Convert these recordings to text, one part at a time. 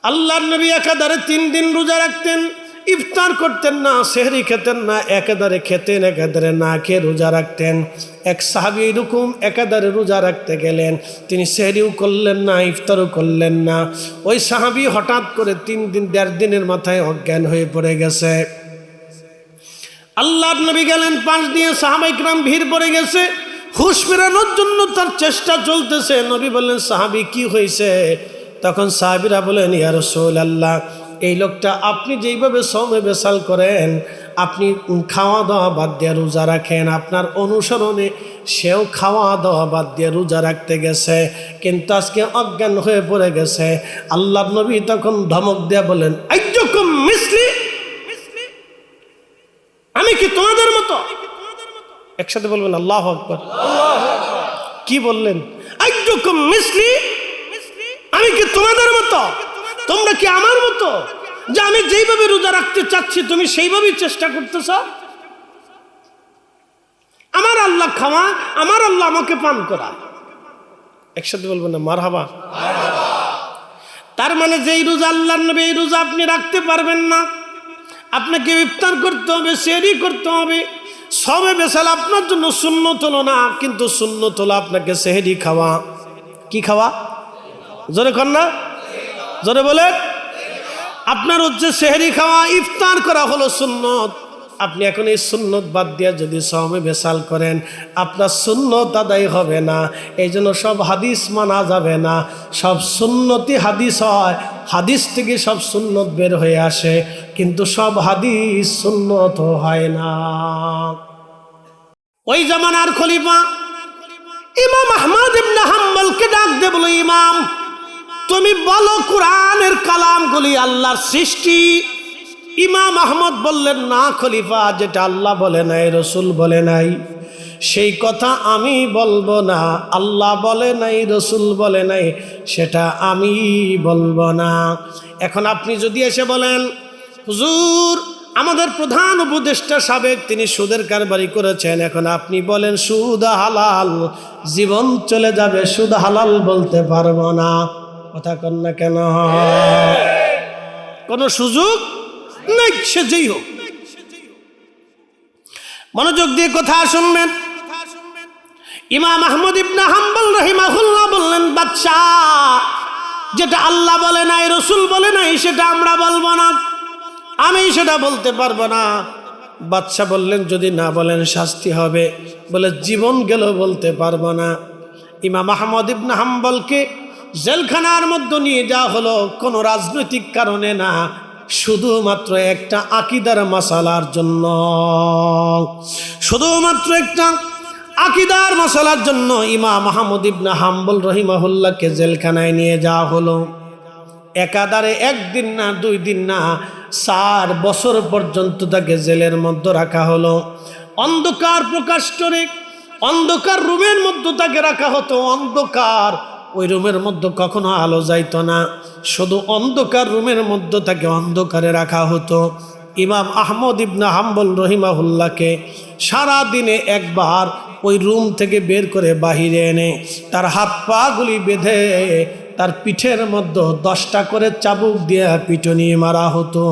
আল্লাহর নবী একাধারে 3 দিন রোজা রাখতেন, ইফতার করতেন না, সেহরি খেতেন না, একাধারে খেতেন, একাধারে না খেয়ে রোজা রাখতেন। এক সাহাবী এরকম একাধারে রোজা রাখতে গেলেন, তিনি সেহরিও করলেন না, ইফতারও করলেন না। ওই সাহাবী হঠাৎ করে 3 দিন 1.5 দিনের মাথায় অজ্ঞান হয়ে পড়ে গেছে। আল্লাহর নবী গেলেন পাশ দিয়ে, সাহাবায়ে কিরাম ভিড় পড়ে গেছে, হুঁশ ফেরানোর জন্য তার চেষ্টা চলতেছে। নবী বললেন, সাহাবী কি হয়েছে? তখন সাহাবীরা বলেন, ইয়া রাসূলুল্লাহ, এই লোকটা আপনি যেইভাবে সওমে বেসাল করেন, আপনি খাওয়া দাওয়া বাদ দিয়ে রোজা রাখেন, আপনার অনুসরণে সেও খাওয়া দাওয়া বাদ দিয়ে রোজা রাখতে গেছে, কিন্তু আজকে অজ্ঞান হয়ে পড়ে গেছে। আল্লাহর নবী তখন ধমক দিয়ে বলেন, আইয়ুকুম মিসলি, আমি কি তোমাদের মতো? একসাথে বলবেন আল্লাহু আকবার। কি বললেন? আইয়ুকুম মিসলি, আমি কি তোমাদের মতো? তোমরা কি আমার মতো যে আমি যেইভাবে রোজা রাখতে চাচ্ছি তুমি সেইভাবেই চেষ্টা করতেছ? আমার আল্লাহ খাওয়া, আমার আল্লাহ আমাকে পান করা। একসাথে বলবেন না মারহাবা। তার মানে যেই রোজা আল্লাহর নবী, এই রোজা আপনি রাখতে পারবেন না। আপনাকে ইফতার করতে হবে, সেহরি করতে হবে। সওমে বেসাল আপনার জন্য সুন্নত হলো না, কিন্তু সুন্নত হলো আপনাকে সেহরি খাওয়া। কি খাওয়া? জোরে কর না, জোরে বলে। আপনার হচ্ছে সেহরি খাওয়া, ইফতার করা হলো সুন্নত। আপনি এখন এই সুন্নত বাদ দিয়ে যদি সওমে বেসাল করেন, আপনার সুন্নত আদায় হবে না। এই জন্য সব হাদিস মানা যাবে না। সব সুন্নতি হাদিস হয়, হাদিস থেকে সব সুন্নত বের হয়ে আসে, কিন্তু সব হাদিস সুন্নত হয় না। ওই জামানার খলিফা ইমাম আহমদ ইবনে হাম্বলকে ডাক দিয়ে বলো, ইমাম তুমি বলো কোরআনের কালামগুলি আল্লাহর সৃষ্টি। ইমাম আহমদ বললেন, না খলিফা, যেটা আল্লাহ বলে নাই, রসুল বলে নাই, সেই কথা আমি বলবো না। আল্লাহ বলে নাই, রসুল বলে নাই, সেটা আমি বলবো না। এখন আপনি যদি এসে বলেন, হুজুর আমাদের প্রধান উপদেষ্টা সাবেক, তিনি সুদের কারবারি করেছেন, এখন আপনি বলেন সুদ হালাল, জীবন চলে যাবে, সুদ হালাল বলতে পারবো না। কথা কন না কেন? কোন সুযোগ নাই, সে যেই হোক। মনোযোগ দিয়ে কথা শুনবেন। ইমাম আহমদ ইবনে হাম্বল রাহিমাহুল্লাহ বললেন, বাদশাহ যেটা আল্লাহ বলে নাই, রসুল বলে নাই, সেটা আমরা বলবো না, আমি সেটা বলতে পারবো না। বাদশাহ বললেন, যদি না বলেন শাস্তি হবে। বলে জীবন গেল বলতে পারবো না। ইমাম আহমদ ইবনে হাম্বলকে জেলখানার মধ্যে নিয়ে যাওয়া হলো কোনো রাজনৈতিক কারণে না, শুধুমাত্র একটা আকীদার মাসালার জন্য। শুধুমাত্র একটা আকীদার মাসালার জন্য ইমাম আহমদ ইবনে হাম্বল রাহিমাহুল্লাহকে জেলখানায় নিয়ে যাওয়া হলো। একাধারে 1 দিন না, 2 দিন না, 4 বছর পর্যন্ত তাকে জেলের মধ্যে রাখা হলো। অন্ধকার প্রকাষ্টরে অন্ধকার রুমের মধ্যে তাকে রাখা হতো। অন্ধকার, ওই রুমের মধ্যে কখনো আলো যাইতো না, শুধু অন্ধকার রুমের মধ্যে তাকে অন্ধকারে রাখা হতো। ইমাম আহমদ ইবনে হাম্বল রহিমাহুল্লাহকে সারা দিনে একবার ওই রুম থেকে বের করে বাহিরে এনে তার হাত পা গুলি বেঁধে তার পিঠের মধ্যে 10টা করে চাবুক দিয়ে পিটুনি মারা হতো।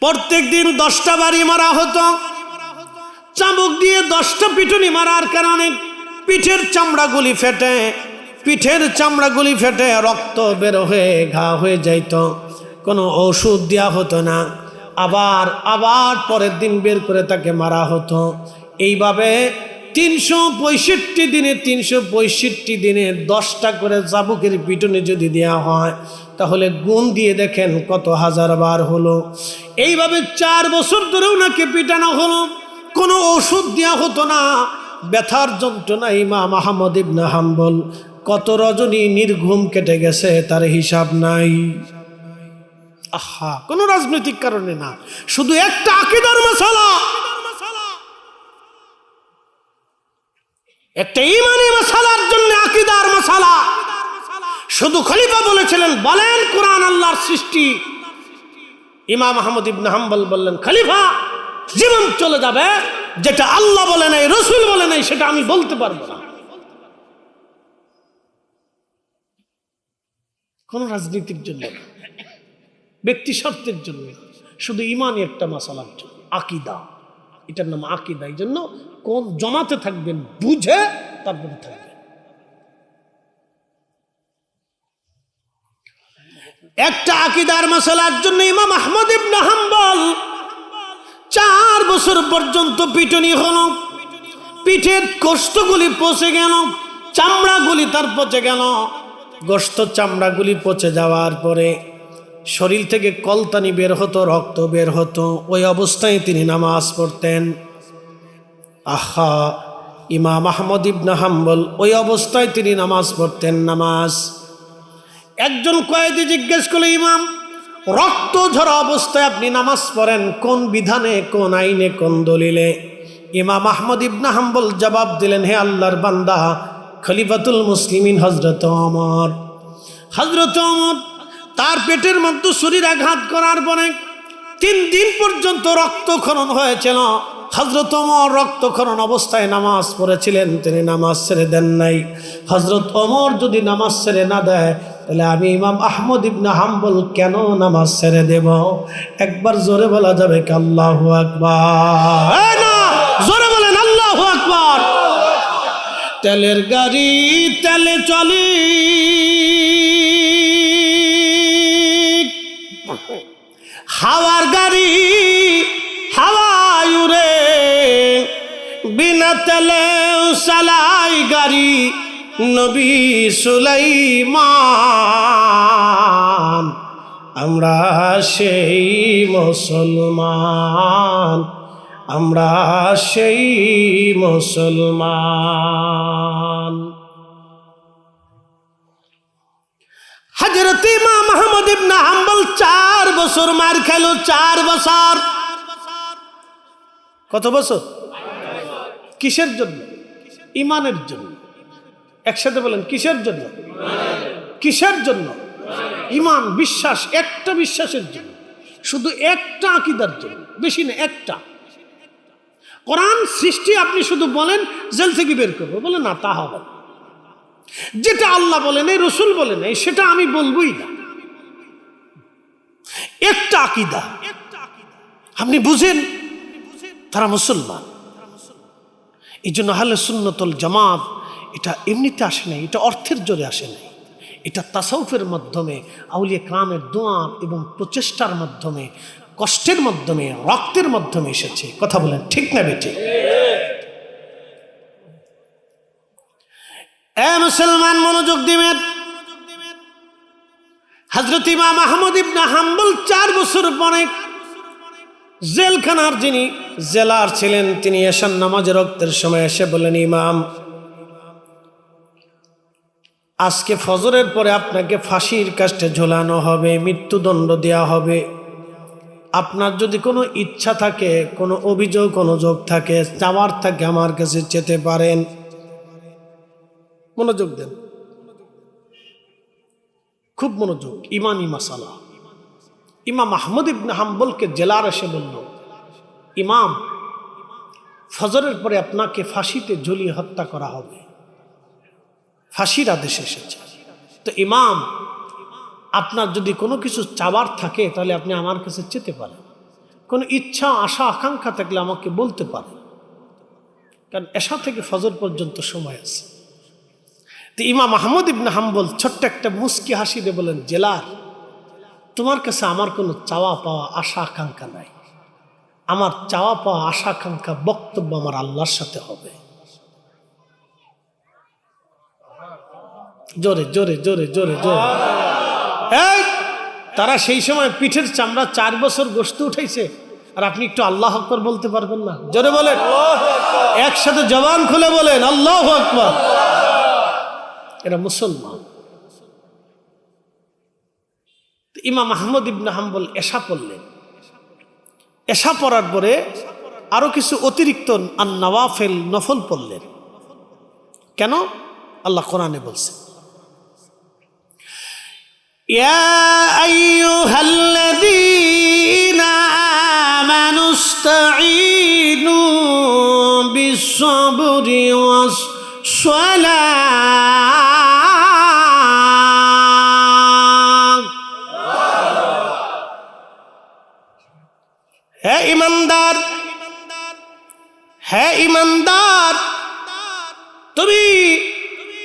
প্রত্যেক দিন 10টা বাড়ি মারা হতো। চাবুক দিয়ে 10টা পিটুনি মারার কারণে পিঠের চামড়াগুলি ফেটে রক্ত বের হয়ে ঘা হয়ে যাইত। কোনো ওষুধ দেওয়া হতো না। আবার পরের দিন বের করে তাকে মারা হতো। এইভাবে 365 দিনে 10টা করে চাবুকের পিটুনি যদি দেওয়া হয়, তাহলে গুণ দিয়ে দেখেন কত হাজার বার হলো। এইভাবে 4 বছর ধরেও নাকি পিটানো হলো। কোনো ওষুধ দেওয়া হতো না। ব্যথার যন্ত্রণা ইমাম আহমদ ইবনে হাম্বল কত রজনী নির্ঘুম কেটে গেছে তার হিসাব নাই। আহা, কোনো রাজনৈতিক কারণে না, শুধু একটা আকীদার মাসালা, একটা ঈমানি মাসালার জন্য আকীদার মাসালা। শুধু খলিফা বলেছিলেন, বলেন কোরআন আল্লাহর সৃষ্টি। ইমাম আহমদ ইবনে হাম্বল বললেন, খলিফা জীবন চলে যাবে, যেটা আল্লাহ বলে নাই, রসুল বলে নাই, সেটা আমি বলতে পারবো না। কোনো রাজনীতির জন্য না, ব্যক্তি স্বার্থের জন্য, শুধু ইমানই একটা মাসালার জন্য, আকীদা। এটার নাম আকীদা। এই জন্য কোন জমাতে থাকবেন বুঝে তারপরে থাকবেন। একটা আকীদার মাসালার জন্য ইমাম আহমদ ইবনে হাম্বল 4 বছর পর্যন্ত পিটুনি হলো, পিঠের কোষ্ঠগুলি পচে গেল, চামড়াগুলি তার পচে গেল। গোশত চামড়াগুলি পচে যাওয়ার পরে শরীর থেকে কলতানি বের হতো, রক্ত বের হতো। ওই অবস্থায় তিনি নামাজ পড়তেন। আহা, ইমাম আহমদ ইবনে হাম্বল ওই অবস্থায় তিনি নামাজ পড়তেন। নামাজ একজন কয়েদি জিজ্ঞেস করলো, ইমাম, রক্ত ঝরা অবস্থায় আপনি নামাজ পড়েন কোন বিধানে, কোন আইনে, কোন দলিলে? ইমাম আহমদ ইবনে হাম্বল জবাব দিলেন, হে আল্লাহর বান্দা, খলিফাতুল মুসলিমিন হযরত ওমর, তার পেটের মধ্যে শরীর আঘাত করার পরে 3 দিন পর্যন্ত রক্তক্ষরণ হয়েছিল। হযরত ওমর রক্তক্ষরণ অবস্থায় নামাজ পড়েছিলেন, তিনি নামাজ ছেড়ে দেন নাই। হযরত ওমর যদি নামাজ ছেড়ে না দেয়, তাহলে আমি ইমাম আহমদ ইবনে হাম্বল কেন নামাজ ছেড়ে দেব? একবার জোরে বলা যাবে কি আল্লাহু আকবার? না, জোরে বলেন আল্লাহু আকবার। তেলের গাড়ি তেলে চলে, হাওয়ার গাড়ি হাওয়ায় উড়ে, বিনা তেলে চালাই গাড়ি নবী সুলাইমান। আমরা সেই মুসলমান, আমরা সেই মুসলমান। হযরত ইমাম আহমদ ইবনে হাম্বল 4 বছর মার খেল। 4 বছর। কত বছর? কিসের জন্য? ইমানের জন্য। একসাথে বলেন, কিসের জন্য? কিসের জন্য? ইমান, বিশ্বাস। একটা বিশ্বাসের জন্য, শুধু একটা আকীদার জন্য, বেশি না, একটা। কোরআন সৃষ্টি আপনি শুধু বলেন জেল থেকে বের করবো, বলে না, তা হবে না। যেটা আল্লাহ বলেন, এই রসুল বলেন, এই সেটা আমি বলবোই না। একটা আকীদা আপনি বুঝেন, তারা মুসলমান। এই জন্য আহলে সুন্নাত ওয়াল জামাত এটা এমনিতে আসে নাই, এটা অর্থের জোরে আসে নাই, এটা তাসাউফের মাধ্যমে, আউলিয়া কেরামের দোয়া এবং প্রচেষ্টার মাধ্যমে, কষ্টের মাধ্যমে, রক্তের মাধ্যমে এসেছে। কথা বলেন ঠিক না বেঠিক? মুসলমান মনোযোগ দিবেন। হযরত ইমাম আহমদ ইবনে হাম্বল 4 বছর পরে জেলখানার যিনি জেলার ছিলেন, তিনি এশার নামাজের রক্তের সময় এসে বলেন, ইমাম, আজকে ফজরের পরে আপনাকে ফাঁসির কাস্টে ঝোলানো হবে, মৃত্যুদণ্ড দেওয়া হবে। আপনার যদি কোনো ইচ্ছা থাকে, কোনো অভিযোগ অনুযোগ থাকে, চাওয়ার থাকে, আমার কাছে যেতে পারেন। মনোযোগ দেন, খুব মনোযোগ। ইমানি মাসালা। ইমাম আহমদ ইবনে হাম্বলকে জেলার এসে বলল, ইমাম, ফজরের পরে আপনাকে ফাঁসিতে ঝুলিয়ে হত্যা করা হবে, ফাঁসির আদেশ এসেছে। তো ইমাম, আপনার যদি কোনো কিছু চাওয়ার থাকে তাহলে আপনি আমার কাছে যেতে পারেন, কোনো ইচ্ছা, আশা, আকাঙ্ক্ষা থাকলে আমাকে বলতে পারেন, কারণ এশা থেকে ফজর পর্যন্ত সময় আছে। তো ইমাম আহমদ ইবনে হাম্বল ছোট্ট একটা মুস্কি হাসি দিয়ে বলেন, জেলার, তোমার কাছে আমার কোনো চাওয়া পাওয়া, আশা, আকাঙ্ক্ষা নাই। আমার চাওয়া পাওয়া, আশা, আকাঙ্ক্ষা, বক্তব্য আমার আল্লাহর সাথে হবে। জোরে জোরে জোরে জোরে জোরে। এই, তারা সেই সময় পিঠের চামড়া 4 বছর গোশত উঠাইছে, আর আপনি একটু আল্লাহু আকবার বলতে পারবেন না? জোরে বলেন, একসাথে জবান খুলে বলেন আল্লাহু আকবার। এরা মুসলমান। ইমাম আহমদ ইবনে হাম্বল এশা পড়লেন। এশা পড়ার পরে আরো কিছু অতিরিক্ত নওয়াফিল, নফল পড়লেন। কেন? আল্লাহ কোরআনে বলছে, ইয়া আইয়ুহাল্লাযীনা আমানুস্তাঈনু বিস-সাবরি ওয়াস-সালাহ ইমানদার, হে ইমানদার, তুমি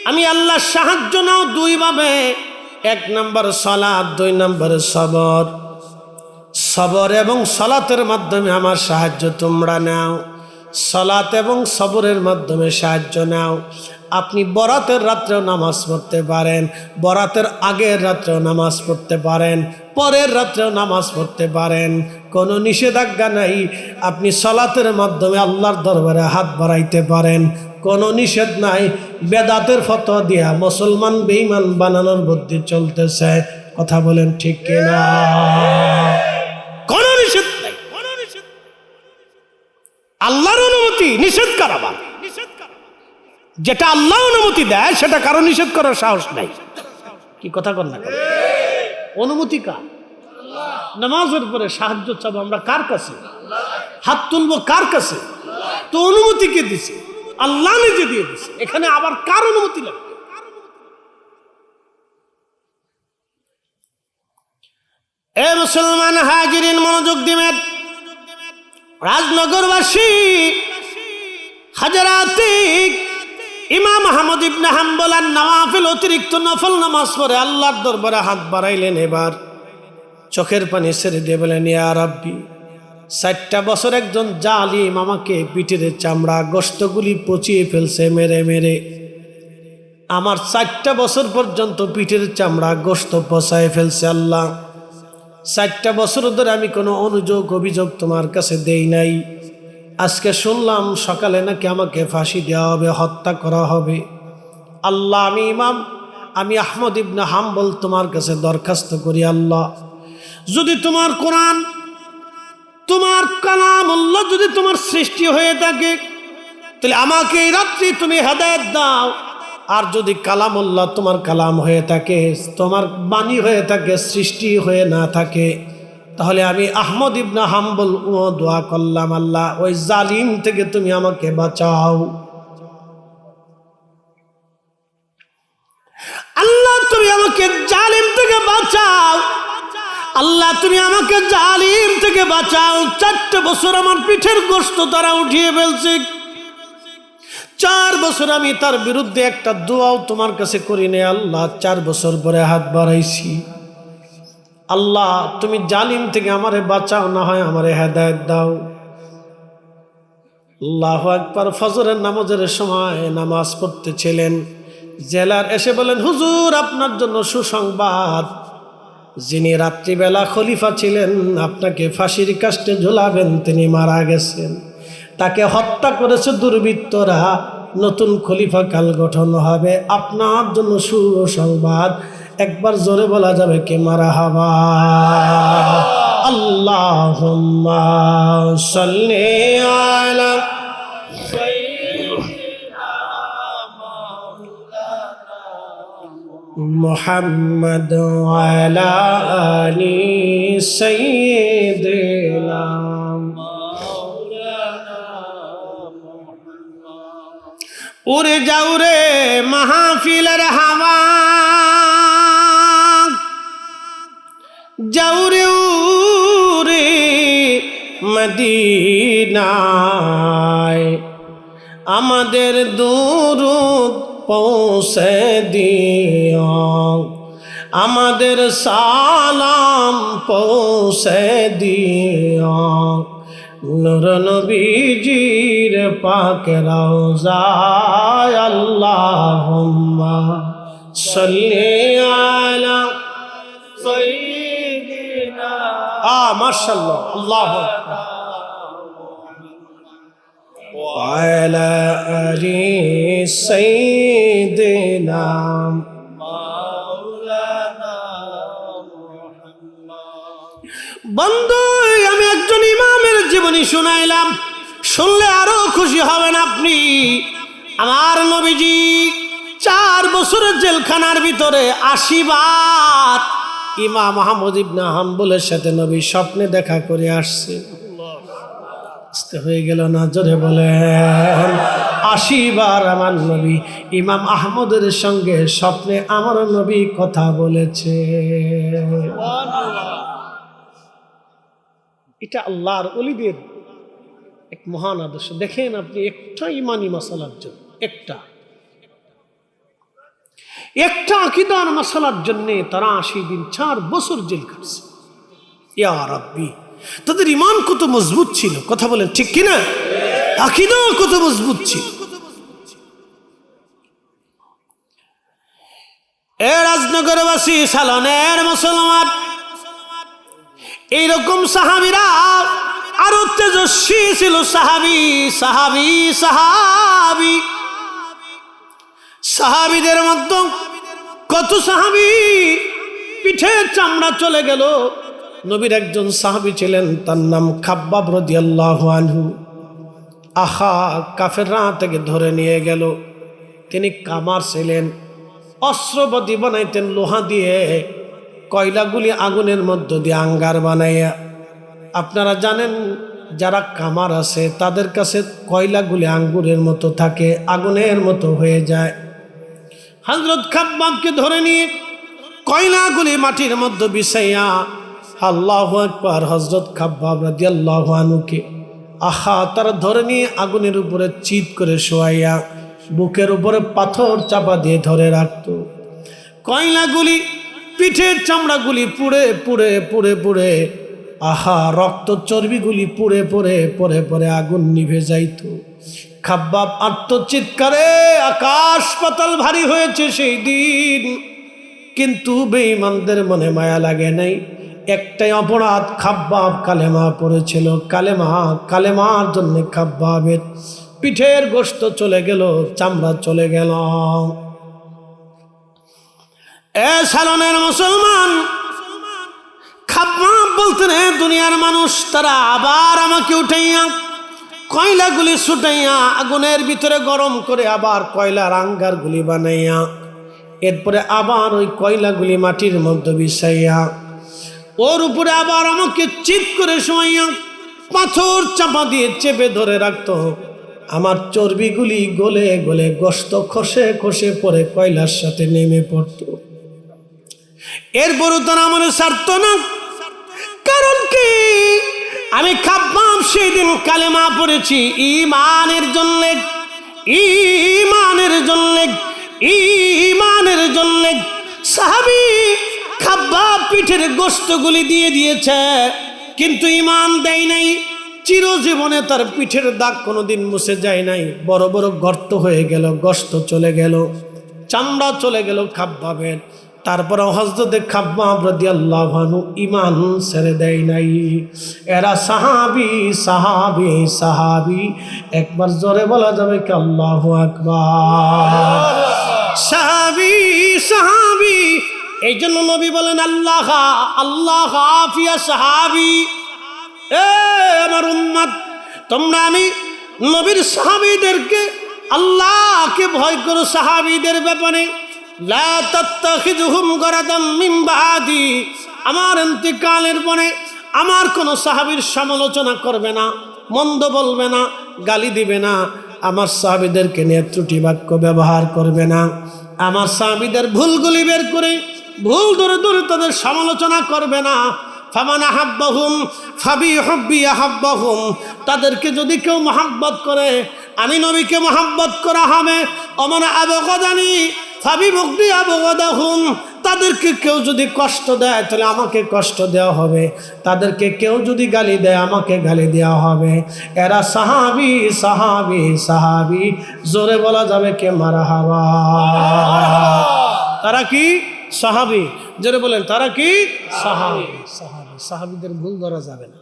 আমি আল্লাহর সাহায্য নাও দুই ভাবে। 1 নম্বর সালাত, 2 নম্বর সবর। সবর এবং সালাতের মাধ্যমে আমার সাহায্য তোমরা নাও, সালাত এবং সবরের মাধ্যমে সাহায্য নাও। আপনি বরাতের রাত্রেও নামাজ পড়তে পারেন, বরাতের আগের রাত্রেও নামাজ পড়তে পারেন, পরের রাত্রেও নামাজ পড়তে পারেন, কোনো নিষেধাজ্ঞা নাই। আপনি সালাতের মাধ্যমে আল্লাহর দরবারে হাত বাড়াইতে পারেন, কোনো নিষেধ নাই। বেদাতের ফতোয়া দিয়া মুসলমান বেঈমান বানানোর বুদ্ধি চলতেছে, কথা বলেন ঠিক কিনা? কোনো নিষেধ নাই, আল্লাহর অনুমতি, নিষেধ করাবা। যেটা আল্লাহ অনুমতি দেয় সেটা কারো নিষেধ করার সাহস নাই। কি কথা কর না? অনুমতি কার? নামাজের পরে সাহায্য চাবো আমরা কার কাছে? হাত তুলবো কার কাছে? তো অনুমতি কে দিছে? আল্লাহ নিজে দিয়ে দিছে। এখানে আবার কার অনুমতি লাগবে? এ মুসলমান হাজিরিন, মনোযোগ দিবেন। রাজনগরবাসী হাজারাতিক ইমাম আহমদ ইবনে হাম্বল আর নওয়াফিল অতিরিক্ত নফল নামাজ পড়ে আল্লাহর দরবারে হাত বাড়াইলেন। এবার চোখের পানি ছেড়ে দিয়ে বলেন, ইয়া রাব্বি, 60টা বছর একজন জালিম আমাকে পিঠের চামড়া গোশতগুলি পচিয়ে ফেলছে মেরে মেরে। আমার 4টা বছর পর্যন্ত পিঠের চামড়া গোশত পচায় ফেলছে। আল্লাহ, 4টা বছর ধরে আমি কোনো অনুযোগ অভিযোগ তোমার কাছে দেই নাই। আজকে শুনলাম সকালে নাকি আমাকে ফাঁসি দেওয়া হবে, হত্যা করা হবে। আল্লাহ, আমি আহমদ ইবনে হাম্বল তোমার কাছে দরখাস্ত করি, আল্লাহ, যদি তোমার কোরআন, তোমার কালামুল্লাহ যদি তোমার সৃষ্টি হয়ে থাকে তাহলে আমাকে এই রাত্রি তুমি হেদায়েত দাও। আর যদি কালামুল্লাহ তোমার কালাম হয়ে থাকে, তোমার বাণী হয়ে থাকে, সৃষ্টি হয়ে না থাকে, তাহলে আমি আহমদ ইবনে হাম্বল দোয়া করলাম, আল্লাহ ওই জালিম থেকে তুমি আমাকে বাঁচাও। আল্লাহ, তুমি আমাকে জালিম থেকে বাঁচাও। আল্লাহ, তুমি আমাকে জালিম থেকে বাঁচাও। 4টা বছর আমার পিঠের গোশত তারা উঠিয়ে ফেলছে। 4 বছর আমি তার বিরুদ্ধে একটা দোয়াও তোমার কাছে করি নে। আল্লাহ, 4 বছর পরে হাত বাড়াইছি। আল্লাহ, তুমি জালিম থেকে আমারে বাঁচাও, না হয় আমারে হেদায়েত দাও। আল্লাহু আকবার। ফজরের নামাজের সময় নামাজ পড়তেছিলেন, জেলার এসে বলেন, হুজুর আপনার জন্য সুসংবাদ, যিনি রাত্রিবেলা খলিফা ছিলেন, আপনাকে ফাঁসির কাস্টে ঝুলাবেন, তিনি মারা গেছেন। তাকে হত্যা করেছে দুর্বৃত্তরা। নতুন খলিফা কাল গঠন হবে, আপনার জন্য সুসংবাদ। একবার জোরে বলা যাবে কি মারহাবা? আল্লাহুম্মা সাল্লি আলা মুহাম্মদ ওয়া আলা আলি সাইয়্যিদিনা উড়ে যাও রে মাহফিলের হাওয়া, যাও রে উড়ে মদিনায়, আমাদের দুরূদ পৌঁছে দিও, আমাদের সালাম পৌঁছে দিও, নূর নবীজির পাক রওজায়। আল্লাহুম্মা সাল্লি আলা সাইয়্যিদিনা মাশাআল্লাহ, আল্লাহু আকবার, ওয়া আলা আলি সাইয়্যিদিনা বন্ধু। আমি একজন ইমামের জীবনী শুনাইলাম, শুনলে আরো খুশি হবেন আপনি। আমার নবীজি 4 বছরের জেলখানার ভিতরে 80 বার ইমাম আহমদ ইবনে হাম্বলের সাথে নবী স্বপ্নে দেখা করে আসছে। আসতে হয়ে গেল না? জোরে বলেন। 80 বার আমার নবী ইমাম আহমদের সঙ্গে স্বপ্নে আমার নবী কথা বলেছে। এটা আল্লাহর ওলিদের এক মহান আদর্শ। দেখেন আপনি, একটা ইমানি মাসালার জন্য, একটা আকীদার মাসালার জন্য তারা 80 দিন 4 বছর জেল কাটছে। ইয়া রাব্বি, তাদের ইমান কত মজবুত ছিল, কথা বলেন ঠিক কিনা? আকীদা কত মজবুত ছিল। এ রাজনগরবাসী, সালনের মুসলমান, এইরকম সাহাবীরা আরো তেজস্বী ছিল। সাহাবীদের মধ্যে কত সাহাবী পিঠের চামড়া চলে গেল। নবীর একজন সাহাবী ছিলেন, তার নাম খাব্বাব রাদিয়াল্লাহু আনহু। কাফেররা থেকে ধরে নিয়ে গেল। তিনি কামার ছিলেন, অস্ত্রবতী বানাইতেন লোহা দিয়ে, কয়লাগুলি আগুনের মধ্য দিয়ে আঙ্গার বানাইয়া। আপনারা জানেন যারা কামার আছে তাদের কাছে কয়লাগুলি আঙ্গুরের মতো থাকে, আগুনের মতো হয়ে যায়। হযরত খাব্বাবকে ধরে নিয়ে কয়লাগুলি মাটির মধ্যে বিছাইয়া, আল্লাহু আকবার, হযরত খাব্বাব রাদিয়াল্লাহু আনহুকে তারা ধরে নিয়ে আগুনের উপরে চিৎ করে শোয়াইয়া বুকের উপরে পাথর চাপা দিয়ে ধরে রাখত। কয়লাগুলি, পিঠের চামড়াগুলি পুড়ে পুড়ে পুড়ে পুড়ে, রক্ত চর্বিগুলি পুড়ে পুড়ে পরে পরে আগুন নিভে যাইত। খাব্বাব আত্মচিৎকারে আকাশ পাতাল ভারী হয়েছে সেই দিন, কিন্তু বেঈমানদের মনে মায়া লাগে নাই। একটাই অপরাধ, খাব্বাব কালেমা পড়েছিল। কালেমার জন্য খাব্বাবের পিঠের গোশত চলে গেল, চামড়া চলে গেল। এ সালনের মুসলমান, খাব্বাব বলতেন, দুনিয়ার মানুষ তারা আবার আমাকে উঠাইয়া কয়লাগুলি ছুটাইয়া আগুনের ভিতরে গরম করে আবার কয়লার আঙ্গারগুলি বানাইয়া, এরপরে আবার ওই কয়লাগুলি মাটির মধ্যে বিছাইয়া ওর উপরে আবার আমাকে চিৎ করে শোয়াইয়া পাথর চাপা দিয়ে চেপে ধরে রাখতো। আমার চর্বিগুলি গলে গলে গোশত খসে খসে পরে কয়লার সাথে নেমে পড়ত। এরপরও তারা আমার ছাড়ত না। কারণ কি? আমি খাব্বাব সেই দিন কালেমা পড়েছি ঈমানের জন্য, ঈমানের জন্য, ঈমানের জন্য। সাহাবী খাব্বাব পিঠের গোশতগুলি দিয়ে দিয়েছে, কিন্তু ঈমান দেয় নাই। চিরজীবনে তার পিঠের দাগ কোনোদিন মুছে যায় নাই। বড় বড় গর্ত হয়ে গেল, গোশত চলে গেল, চামড়া চলে গেল খাব্বাবের। তারপরে হযরত খাব্বাব রাদিয়াল্লাহু আনহু ঈমান ছেড়ে দেয় নাই। এরা সাহাবী সাহাবী সাহাবী, একবার জোরে বলা যাবে কি আল্লাহু আকবার? সাহাবী সাহাবী। এই জন্য নবী বলেন, আল্লাহ আল্লাহ আফিয়া সাহাবী। এ আমার উম্মত, তোমরা আমি নবীর সাহাবীদেরকে, আল্লাহকে ভয় করো সাহাবীদের ব্যাপারে। লা তাত্তাখিযুহুম গরাদাম মিন বাদি। আমার ইন্তিকালের পরে আমার কোনো সাহাবীর সমালোচনা করবে না, মন্দ বলবে না, গালি দিবে না। আমার সাহাবীদেরকে নিয়ে ত্রুটি বাক্য ব্যবহার করবে না। আমার সাহাবীদের ভুলগুলি বের করে ভুল ধরে ধরে তাদের সমালোচনা করবে না। ফামান আহাব্বাহুম ফাবিহুব্বি আহাব্বাহুম। তাদেরকে যদি কেউ মহব্বত করে, আমি নবীকে মহব্বত করা হবে। অমান আবগাদানি ফাবিবুগদি আবগাদাহুম। তাদেরকে কেউ যদি কষ্ট দেয় তাহলে আমাকে কষ্ট দেওয়া হবে। তাদেরকে কেউ যদি গালি দেয় আমাকে গালি দেওয়া হবে। এরা সাহাবী সাহাবী সাহাবী। জোরে বলা যাবে কে মারহাবা? তারা কি? সাহাবী। জোরে বলেন, তারা কি? সাহাবী সাহাবী। সাহাবীদের ভুল ধরা যাবে না,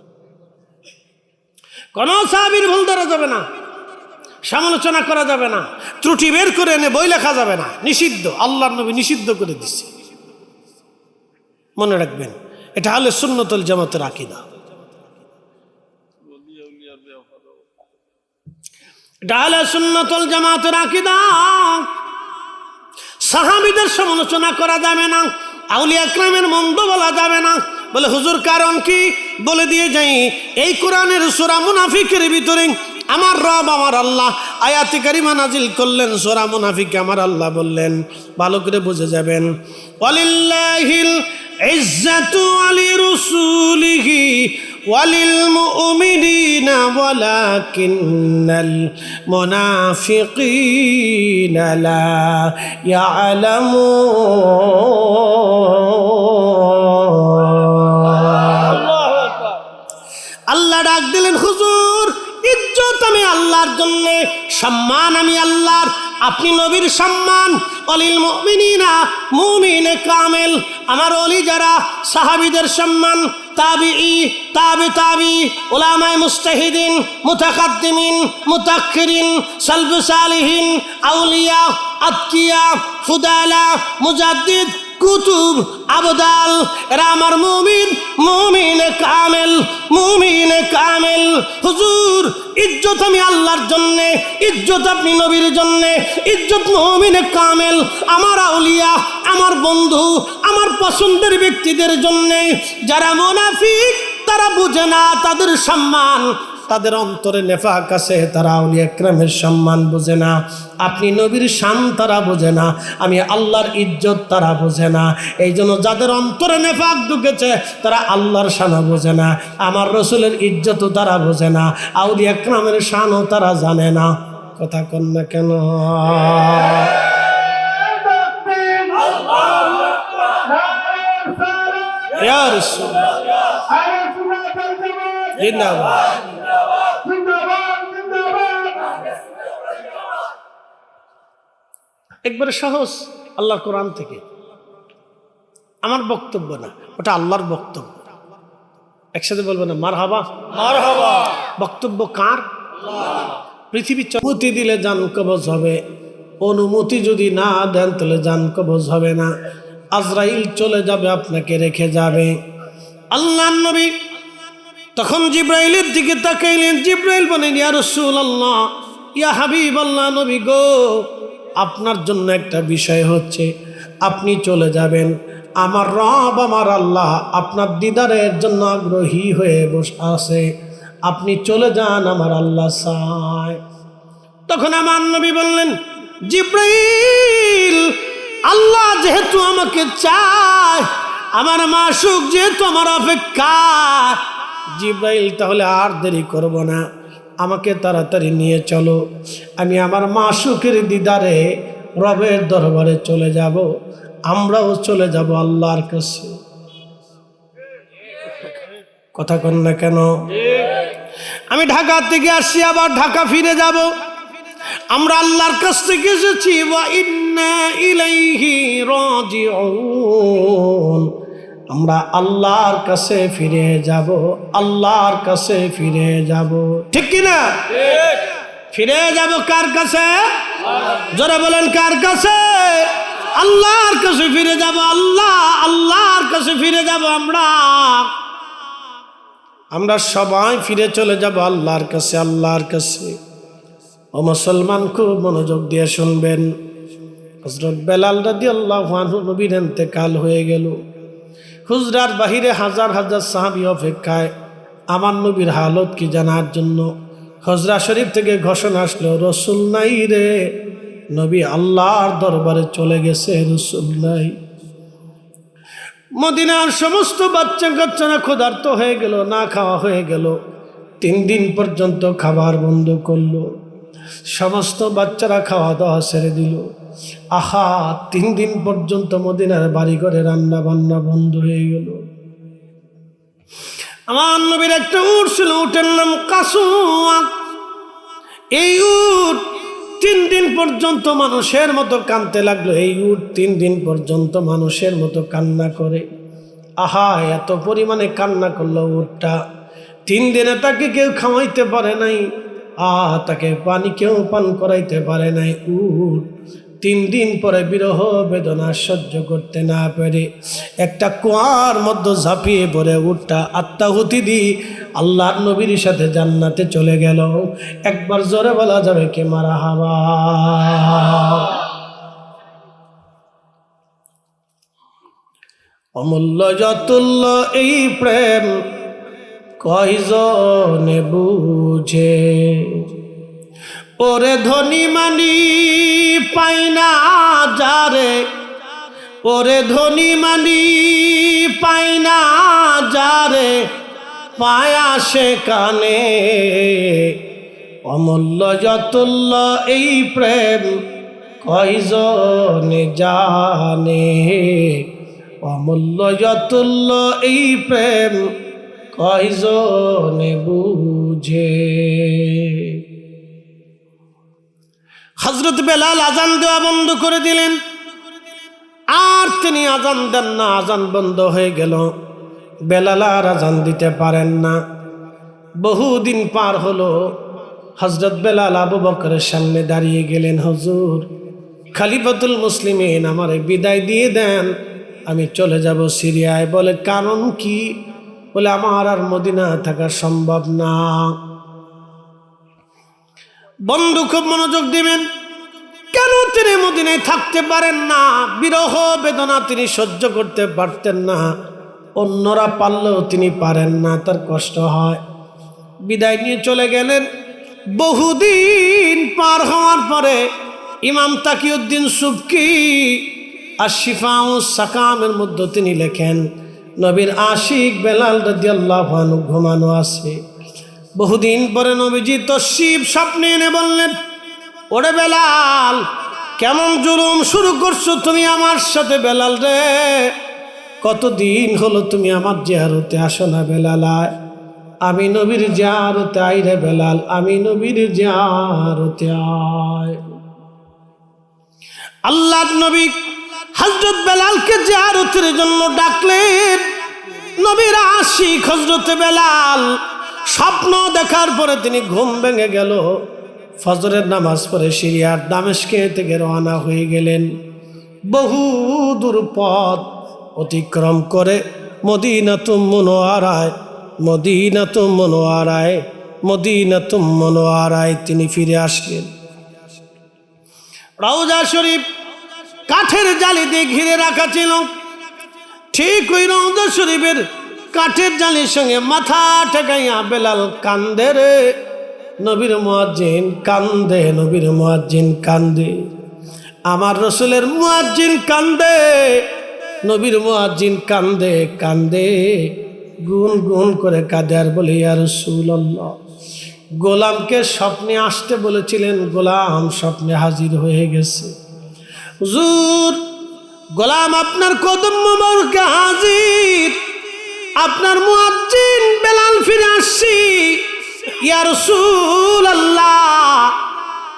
কোন সাহাবীর ভুল ধরা যাবে না, সমালোচনা করা যাবে না, ত্রুটি বের করে এনে বই লেখা যাবে না, নিষিদ্ধ। আল্লাহর নবী নিষিদ্ধ করে দিচ্ছে। মনে রাখবেন, এটা হলো সুন্নতুল জামাতের আকীদা। এটা হলো সুন্নতুল জামাতের আকীদা। সাহাবীদের সমালোচনা করা যাবে না, আউলিয়া কেরামের মন্দ বলা যাবে না। বলে হুজুর কারণ কি? বলে দিয়ে যাই। এই কোরআনের সূরা মুনাফিকের ভিতরে আমার রব আমার আল্লাহ আয়াতে কারিমা নাজিল করলেন। সূরা মুনাফিকে আমার আল্লাহ বললেন, ভালো করে বুঝে যাবেন, ওয়ালিল্লাহিল ইজ্জাতু ওয়া লিরাসূলিহি وللمؤمنين ولكن المنافقين لا يعلمون আল্লাহ ডাক দিলেন হুজুর ইজ্জত আমি আল্লাহর জন্য সম্মান আমি আল্লাহর আপনি নবীর সম্মান অলিল মুমিনিনা মুমিনে কামেল আমার ওলি যারা সাহাবীদের সম্মান তাবিঈ তাবি উলামায়ে মুজতাহিদিন মুতাকাদ্দিমিন মুতাআখিরিন সালফু সালিহিন আউলিয়া আতকিয়া ফুদালা মুজাদ্দিদ কুতুব আবদাল এরা আমার মুমিনে কামেল হুজুর ইজ্জত আমি আল্লাহর জন্য ইজ্জত আপনি নবীর জন্য ইজ্জত মুমিনে কামেল আমার আউলিয়া আমার বন্ধু আমার পছন্দের ব্যক্তিদের জন্য যারা মুনাফিক তারা বুঝে না তাদের সম্মান তাদের অন্তরে নেফাক আছে তারা আউলিয়া ইকরামের সম্মান বোঝে না আপনি নবীর শান তারা বোঝে না আমি আল্লাহর ইজ্জত তারা বোঝে না এই জন্য যাদের অন্তরে নেফাক ঢুকেছে তারা আল্লাহর শানও বোঝে না আমার রসুলের ইজ্জতও তারা বোঝে না আউলিয়া ইকরামের শানও তারা জানে না কথা কন না কেন ইয়া রাসূলুল্লাহ জিন্দাবাদ একবারে সহজ আল্লাহর কোরআন থেকে আমার বক্তব্য না ওটা আল্লাহর বক্তব্য একসাথে বলবো না মারহাবা বক্তব্য কার পৃথিবী অনুমতি দিলে জান কবজ হবে অনুমতি যদি না দেন তাহলে জান কবজ হবে না আজরাইল চলে যাবে আপনাকে রেখে যাবে আল্লাহর নবী তখন জিব্রাইলের দিকে তাকাইলেন জিব্রাইল বলেন ইয়া রাসূলুল্লাহ ইয়া হাবিবাল্লাহ নবী গো আপনার জন্য একটা বিষয় হচ্ছে আপনি চলে যাবেন আমার রব আমার আল্লাহ আপনার দিদারের জন্য আগ্রহী হয়ে বসে আছে আপনি চলে যান আমার আল্লাহ চায় তখন আমার নবী বললেন জিব্রাইল আল্লাহ যেহেতু আমাকে চায় আমার মাশউক যেহেতু আমার অপেক্ষা জিব্রাইল তাহলে আর দেরি করব না আমাকে তাড়াতাড়ি নিয়ে চলো আমি আমার মাশউকের দিদারে রবের দরবারে চলে যাব আমরাও চলে যাব আল্লাহর কাছে কথা কন না কেন আমি ঢাকা থেকে আসি আবার ঢাকা ফিরে যাব আমরা আল্লাহর কাছ থেকে এসেছি ওয়া ইন্না ইলাইহি রাজিউন আমরা আল্লাহর কাছে ফিরে যাব আল্লাহর কাছে ফিরে যাব ঠিক কি না ঠিক ফিরে যাব কার কাছে জোরে বলেন কার কাছে আল্লাহর কাছে ফিরে যাব আল্লাহর কাছে ফিরে যাব আমরা সবাই ফিরে চলে যাব আল্লাহর কাছে ও মুসলমান খুব মনোযোগ দিয়ে শুনবেন হযরত বেলাল রাদিয়াল্লাহু আনহু নবীর ইন্তেকাল হয়ে গেল হুজরার বাহিরে হাজার হাজার সাহাবী অপেক্ষায় আমার নবীর হালত কি জানার জন্য হুজরা শরীফ থেকে ঘোষণা আসলো রাসূল নাই রে নবী আল্লাহর দরবারে চলে গেছে রাসূল নাই মদিনার সমস্ত বাচ্চা কাচ্চারা ক্ষুধার্ত হয়ে গেল না খাওয়া হয়ে গেল 3 দিন পর্যন্ত খাবার বন্ধ করলো সমস্ত বাচ্চারা খাওয়া দাওয়া ছেড়ে দিল আহা 3 দিন পর্যন্ত মদিনার বাড়ি ঘরে রান্না বান্না বন্ধ হয়ে গেল আমার নবীর একটা উট ছিল উটের নাম কাসুয়া এই উট 3 দিন পর্যন্ত মানুষের মতো কাঁদতে লাগলো এই উট 3 দিন পর্যন্ত মানুষের মতো কান্না করে আহা এত পরিমাণে কান্না করলো উটটা 3 দিনে তাকে কেউ খাওয়াইতে পারে নাই তাকে পানি কেউ পান করাইতে পারে নাই উট 3 দিন পরে বিরহ বেদনা সহ্য করতে না পেরে একটা কুয়ার মধ্যে ঝাঁপিয়ে পড়ে উটটা আত্মাহুতি দি আল্লাহর নবীর সাথে জান্নাতে চলে গেল একবার জোরে বলা যাবে কে মারহাবা অমূল্য যতুল্য এই প্রেম কয়জনে বুঝে ওরে ধনী মানি পাই না যারে ওরে ধনী মানি পাই না যারে পায়া সেখানে, অমূল্য যতুল্য এই প্রেম কয়জনে জানে, অমূল্য যতুল্য এই প্রেম কয়জনে বুঝে। হযরত বেলাল আজান দেওয়া বন্ধ করে দিলেন, আর তিনি আজান দেন না, আজান বন্ধ হয়ে গেল। বেলাল আর আজান দিতে পারেন না। বহুদিন পার হলো। হযরত বেলাল আবু বকরের সামনে দাঁড়িয়ে গেলেন, হুজুর খলিফাতুল মুসলিমিন আমারে বিদায় দিয়ে দেন, আমি চলে যাব সিরিয়ায়। বলে কারণ কি? বলে আমার আর মদিনা থাকা সম্ভব না। বন্ধু খুব মনোযোগ দিবেন, কেন তিনি মদিনায় থাকতে পারেন না? বিরহ বেদনা তিনি সহ্য করতে পারতেন না, অন্যরা পারলেও তিনি পারেন না, তার কষ্ট হয়। বিদায় নিয়ে চলে গেলেন। বহুদিন পার হওয়ার পরে ইমাম তাকিউদ্দিন সুবকি আশ-শিফাউস সাকামের মধ্যে তিনি লেখেন, নবীর আশিক বেলাল রাদিয়াল্লাহু আনহু ঘুমানো আছে। বহুদিন পরে নবীজি তশরিফ স্বপ্নে এনে বললেন, ওরে বেলাল, কেমন জুলুম শুরু করছো তুমি আমার সাথে বেলাল রে? কতদিন হলো তুমি আমার জিয়ারতে আসো না বেলাল? আমি নবীর জিয়ারতে আই রে বেলাল, আমি নবীর জিয়ারতে আয়। আল্লাহর নবী হযরত বেলালকে জিয়ারতের জন্য ডাকলেন। নবীর আশিক হযরত বেলাল স্বপ্ন দেখার পরে তিনি ঘুম ভেঙে গেল। ফজরের নামাজ পড়ে সিরিয়ার দামেস্কে থেকে রওনা হয়ে গেলেন। বহু দূর পথ অতিক্রম করে মদিনাতুল মুনওয়ারায়, মদিনাতুল মুনওয়ারায়, মদিনাতুল মুনওয়ারায় তিনি ফিরে আসলেন। রওজা শরীফ কাঠের জালি দিয়ে ঘিরে রাখা ছিল। ঠিক ওই রওজা শরীফের কাঠের জালির সঙ্গে মাথা ঠেকাইয়া বেলাল কান্দে রে। নবীর মুয়াজ্জিন কান্দে, নবীর মুয়াজ্জিন কান্দে, আমার রসুলের মুয়াজ্জিন কান্দে, নবীর মুয়াজ্জিন কান্দে কান্দে, গুন গুন করে কাঁদে আর বলে, ইয়া রাসূলুল্লাহ, গোলামকে স্বপ্নে আসতে বলেছিলেন, গোলাম স্বপ্নে হাজির হয়ে গেছে। হুজুর, গোলাম আপনার কদম মোবারকে হাজির, আপনার মুয়াজ্জিন বেলাল ফিরে আসছি। ইয়া রাসূলুল্লাহ,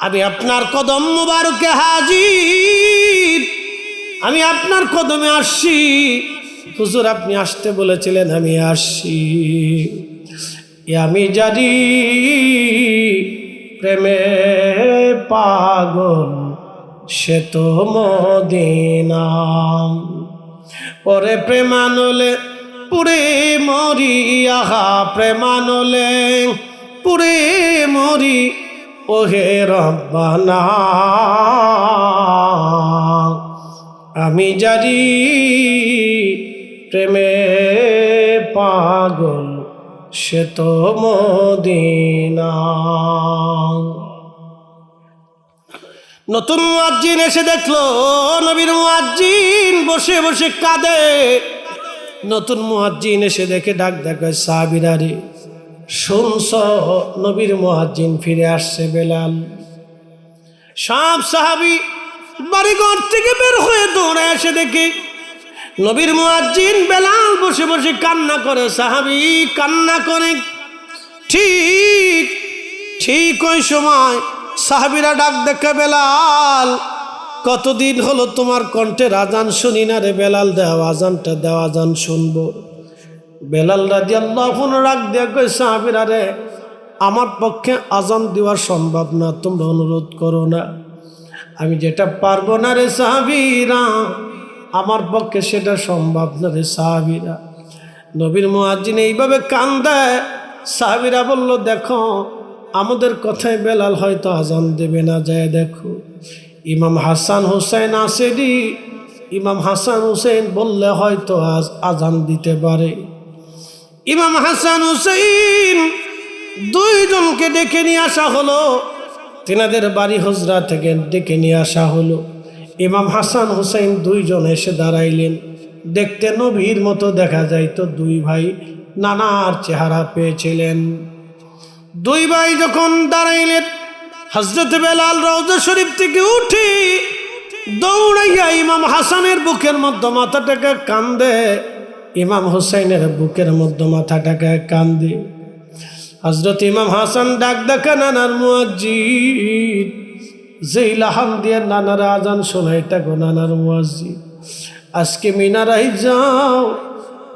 আমি আপনার কদম মোবারকে হাজির, আমি আপনার কদমে আসছি। হুজুর আপনি আসতে বলেছিলেন, আমি আসছি। আমি জানি প্রেমে পাগল সে তো মদিনা, ওরে প্রেমানলে পুরে মরি, আহা প্রেমানলে পুরে মরি, ওহে রব্বানা। আমি জানি প্রেমে পাগল সে তো মদিনা। নতুন মুয়াজ্জিন এসে দেখলো নবীর মুয়াজ্জিন বসে বসে কাঁদে। নতুন মুয়াজ্জিন এসে দেখে ডাক দেখে, সাহাবীরা রে, শুনছ নবীর মুয়াজ্জিন ফিরে আসছে বেলাল। সব সাহাবী বাড়িঘর থেকে বের হয়ে দৌড়ে এসে দেখে নবীর মুয়াজ্জিন বেলাল বসে বসে কান্না করে। সাহাবী কান্না করে। ঠিক ঠিক ওই সময় সাহাবীরা ডাক দেখে, বেলাল, কতদিন হলো তোমার কণ্ঠের আজান শুনি না রে বেলাল, দেও আজানটা, দেও আজান শুনবো। বেলাল রাদিয়াল্লাহু আনহু ডাক দিয়ে কই, সাহাবীরা রে, আমার পক্ষে আজান দেওয়া সম্ভব না, তোমরা অনুরোধ করো না। আমি যেটা পারবো না রে সাহাবীরা, আমার পক্ষে সেটা সম্ভব না রে সাহাবীরা। নবীর মুয়াজ্জিন এইভাবে কান্দে। সাহাবীরা বলল, দেখো আমাদের কথায় বেলাল হয়তো আজান দেবে না, যায় দেখো ইমাম হাসান হুসাইন আসেনি, ইমাম হাসান হুসেন বললে হয়তো আজান দিতে পারে। ইমাম হাসান হুসেন দুইজনকে ডেকে নিয়ে আসা হলো, তেনাদের বাড়ি হুজরা থেকে ডেকে নিয়ে আসা হলো। ইমাম হাসান হুসাইন দুইজন এসে দাঁড়াইলেন। দেখতে নবীর মতো দেখা যাইতো, দুই ভাই নানার চেহারা পেয়েছিলেন। দুই ভাই যখন দাঁড়াইলেন, হযরত বেলাল রওজা শরীফ থেকে উঠে দৌড়াইয়া ইমাম হাসানের বুকের মধ্যে মাথাটাকে কান্দে, ইমাম হুসাইনের বুকের মধ্যে মাথাটাকে কান্দে। হযরত ইমাম হাসান ডাক ডাকা, নানার মুয়াজ্জিন, যেই লাহান দিয়ে নানার আজান শোনাই থাকো, নানার মুয়াজ্জিন আজকে মিনারাই যাও,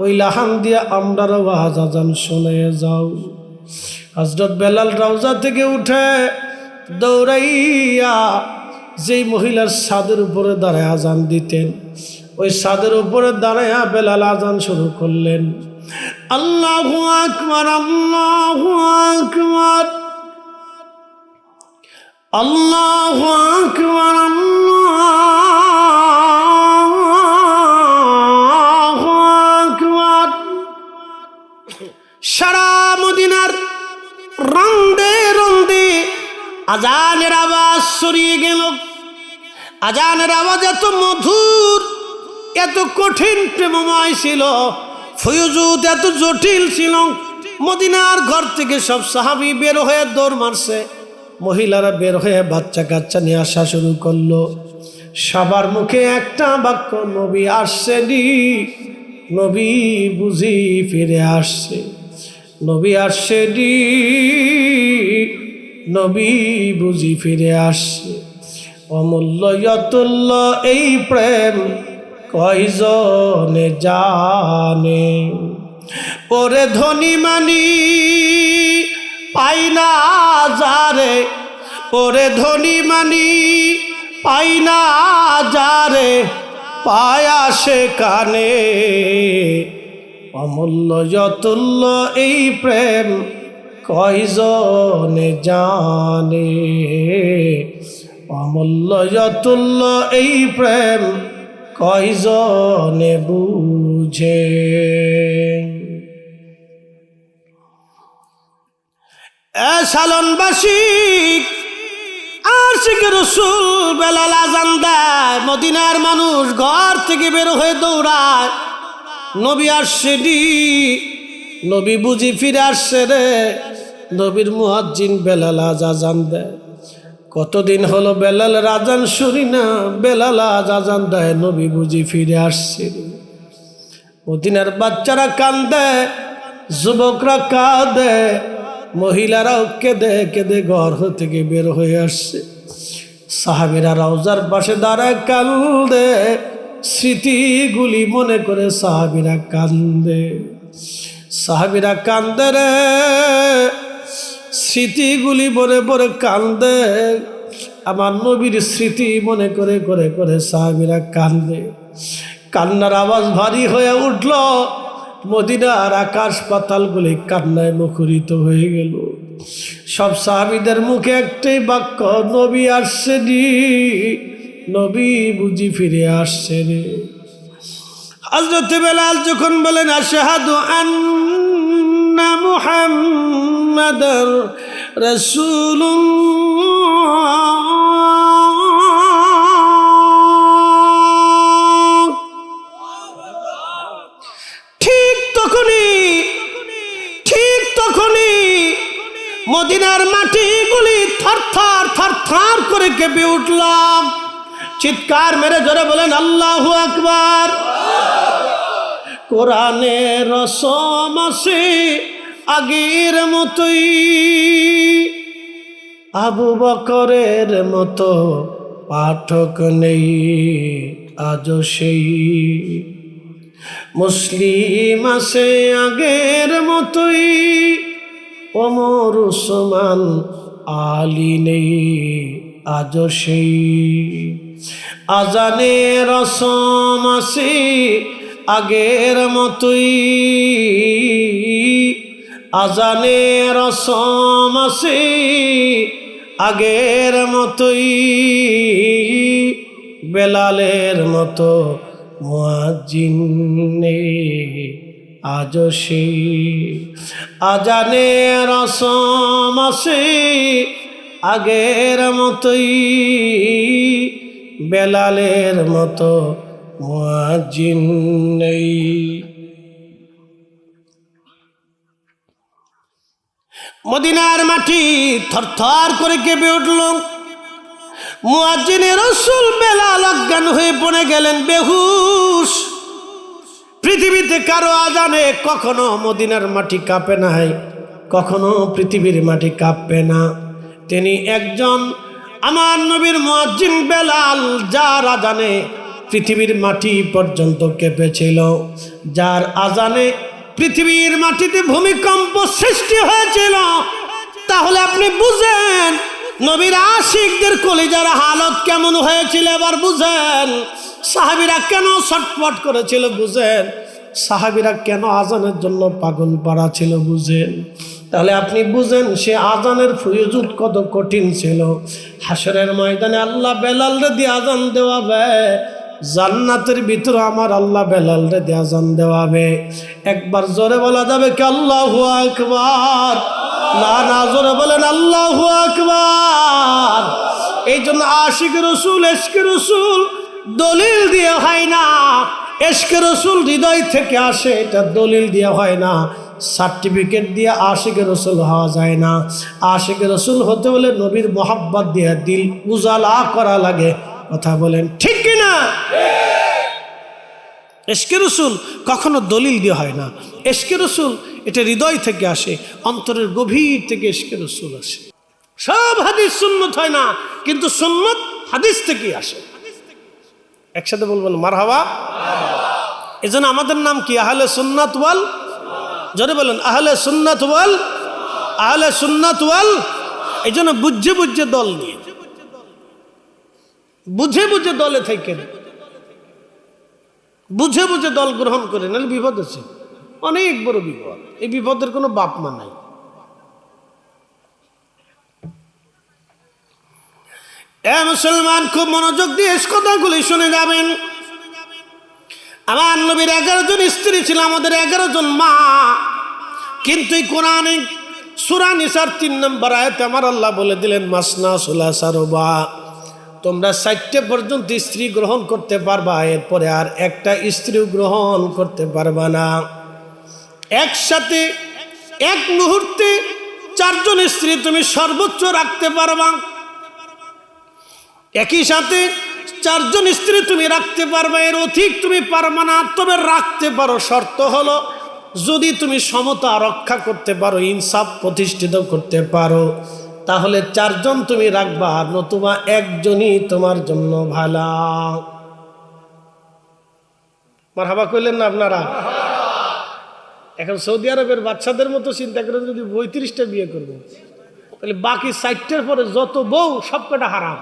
ওই লাহান দিয়ে আমরার আওয়াজ আজান শোনাই যাও। হযরত বেলাল রওজা থেকে উঠে দৌড়াইয়া যেই মহিলার ছাদের উপরে দাঁড়ায় আজান দিতেন, ওই ছাদের উপরে দাঁড়াইয়া বেলাল আজান শুরু করলেন। আল্লাহু আকবার, আল্লাহু আকবার, আল্লাহু আকবার, আল্লাহু আকবার। সারা মদিনার রন্দে রন্দে আজানের আওয়াজ ছড়িয়ে গেল। আজানের আওয়াজ এত মধুর, এত কঠিন প্রেমময় ছিল, ফয়জুদ এত জটিল ছিল। মদিনার ঘর থেকে সব সাহাবী বের হয়ে দৌড় মারছে, মহিলারা বের হয়ে বাচ্চা কাচ্চা নিয়ে আসা শুরু করলো। সবার মুখে একটা বাক্য, নবী আসছেনি, নবী বুঝি ফিরে আসছে, নবী আসছেনি, নবী বুঝি ফিরে আসছে। অমূল্যতুল্য এই প্রেম কয়জনে জানে, ওরে ধনী মানি পাই না যারে, ওরে ধনী মানি পাই না যারে, পায়া সে কানে। অমূল্যতুল্য এই প্রেম কয়জনে জানে, অমূল্যতুল্য এই প্রেম কয়জনে বুঝে। সালনবাসী আশিক রাসূল বেলাল আজান দেয়, মদিনার মানুষ ঘর থেকে বের হয়ে দৌড়ায়, নবী আসছে রে, নবী বুঝি ফিরে আসছে রে। নবীর মুয়াজ্জিন বেলাল আজান দেয়। কতদিন হলো বেলালের আজান শুনি না, বেলাল আজান দেয়, নবী বুঝি ফিরে আসছে রে। মদিনার বাচ্চারা কান্দে, যুবকরা কাঁদে, মহিলারাও কেঁদে কেঁদে ঘর থেকে বের হয়ে আসছে। সাহাবীরা রওজার পাশে দাঁড়ায় কান্দে, স্মৃতিগুলি মনে করে সাহাবীরা কান্দে, সাহাবীরা কান্দে রে, স্মৃতিগুলি মনে পড়ে কান্দে। আমার নবীর স্মৃতি মনে করে করে করে সাহাবীরা কান্দে। কান্নার আওয়াজ ভারী হয়ে উঠল, মদিনার আকাশ পাতালগুলি কান্নায় মুখরিত হয়ে গেল। সব সাহাবীদের মুখে একটাই বাক্য, নবী আসছে নি, নবী বুঝি ফিরে আসছে রে। হযরত বেলাল যখন বলেন আশহাদু আন্না মুহাম্মাদার রাসূলুল্লাহ, ঠিক তখনই মদিনার মাটিগুলি থরথর থরথর করে কেঁপে উঠলাম। চিৎকার মেরে জোরে বলেন আল্লাহু আকবার। কোরআনের রসম আছে আগের মতোই, আবু বকরের মতো পাঠক নেই আজও সেই, মুসলিম আছে আগের মতোই, ওমর উসমান আলী নেই আজও সেই, আজানে রসম আছে আগের মতোই, আজানে রসম আছে আগের মতোই, বেলালের মতো মুয়াজ্জিন নেই আজও সেই, আজানে রসম আছে আগের মতোই, বেলালের মতো মুয়াজ্জিন নেই। মদিনার মাটি থরথর করে কেঁপে উঠল। মুয়াজ্জিনে রাসূল বেলাল অজ্ঞান হয়ে পড়ে গেলেন বেহুশ। পৃথিবীতে কারো আজানে কখনো মদিনার মাটি কাঁপে নাই, কখনো পৃথিবীর মাটি কাঁপবে না। তিনি একজন আমার নবীর মুয়াজ্জিন বেলাল, যার আজানে পৃথিবীর মাটি পর্যন্ত কেঁপেছিল, যার আজানে পৃথিবীর মাটিতে ভূমিকম্প সৃষ্টি হয়েছিল। তাহলে আপনি বুঝেন নবীর আশিকদের কলিজার হালত কেমন হয়েছিল। এবার বুঝেন সাহাবীরা কেন ছটফট করেছিল, বুঝেন সাহাবীরা কেন আজানের জন্য পাগল পাড়া ছিল, বুঝেন। তাহলে আপনি বুঝেন সে আজানের ফয়জুদ কত কঠিন ছিল। হাসরের ময়দানে আল্লাহ বেলালরে দিয়ে আজান দেওয়াবে, জান্নাতের ভিতরে আমার আল্লাহ বেলালরে দিয়ে আজান দেওয়াবে। একবার জোরে বলা যাবে কি আল্লাহু আকবার? না না, জোরে বলেন আল্লাহু আকবার। এই জন্য আশিক রসুল, ইশকে রসুল দলিল দিয়ে হয় না। ইশকে রসুল হৃদয় থেকে আসে, এটা দলিল দিয়ে হয় না। সার্টিফিকেট দিয়ে আশিক রসুল হওয়া যায় না। আশিক রসুল হতে হলে নবীর মোহাব্বত দিয়ে দিল উজালা করা লাগে। কথা বলেন ঠিক কিনা? ইশকে রসুল কখনো দলিল দিয়ে হয় না। ইশকে রসুল এটা হৃদয় থেকে আসে, অন্তরের গভীর থেকে ইশকে রসুল আসে। সব হাদিস সুন্নত হয় না, কিন্তু সুন্নত হাদিস থেকেই আসে। একসাথে বলবেন মারহাবা। এজন্য আমাদের নাম কি? আহলে সুন্নাত ওয়াল, জোরে বলেন আহলে সুন্নাত ওয়াল, আহলে সুন্নাত ওয়াল। এই জন্য বুঝে বুঝে দল নিয়ে, বুঝে বুঝে দলে থেকে, বুঝে বুঝে দল গ্রহণ করে, নাহলে বিপদ আছে, অনেক বড় বিপদ। এই বিপদের কোনো বাপ মা নাই। এ মুসলমান, খুব মনোযোগ দিয়ে কথাগুলি শুনে যাবেন। আমার নবীর 11 জন স্ত্রী ছিল, আমাদের 11 জন মা। কিন্তু এই কোরআনে সূরা নিসার 3 নম্বর আয়াতে আমার আল্লাহ বলে দিলেন মাসনা সুলাসা রুবা, তোমরা 4টে পর্যন্ত স্ত্রী গ্রহণ করতে পারবা, এরপরে আর একটা স্ত্রী গ্রহণ করতে পারবা না। একসাথে এক মুহূর্তে 4 জন স্ত্রী তুমি সর্বোচ্চ রাখতে পারবা। একই সাথে 4 জন স্ত্রী তুমি রাখতে পারবে, এর অধিক তুমি পারবে না। তবে রাখতে পারো, শর্ত হলো যদি তুমি সমতা রক্ষা করতে পারো, ইনসাফ প্রতিষ্ঠিত করতে পারো, তাহলে 4 জন তুমি রাখবা, নতুবা একজনই তোমার জন্য ভালো। মারহাবা কইলেন না আপনারা? এখন সৌদি আরবের বাচ্চাদের মতো চিন্তা করেন, যদি 35টা বিয়ে করবো, তাহলে বাকি 4টার পরে যত বউ সব কটা হারাম।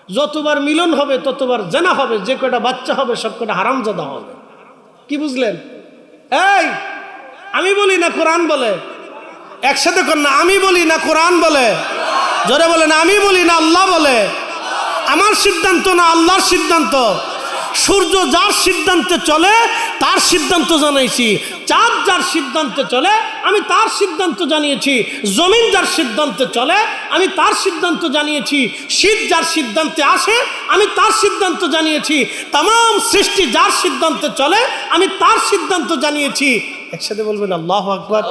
যতবার মিলন হবে ততবার জানা হবে, যে কটা বাচ্চা হবে সব কটা হারামজাদা হবে। কি বুঝলেন? এই আমি বলি না কোরআন বলে? একসাথে কর না, আমি বলি না কোরআন বলে? জোরে বলেন আমি বলি না আল্লাহ বলে? আমার সিদ্ধান্ত না, আল্লাহর সিদ্ধান্ত। সূর্য যার সিদ্ধান্তে চলে তার সিদ্ধান্ত জানাইছি, চাঁদ যার সিদ্ধান্তে চলে আমি তার সিদ্ধান্ত জানিয়েছি, জমিন যার সিদ্ধান্তে চলে আমি তার সিদ্ধান্ত জানিয়েছি, শীত যার সিদ্ধান্তে আসে আমি তার সিদ্ধান্ত জানিয়েছি, तमाम সৃষ্টি যার সিদ্ধান্তে চলে আমি তার সিদ্ধান্ত জানিয়েছি। একসাথে বলবেন আল্লাহু আকবার।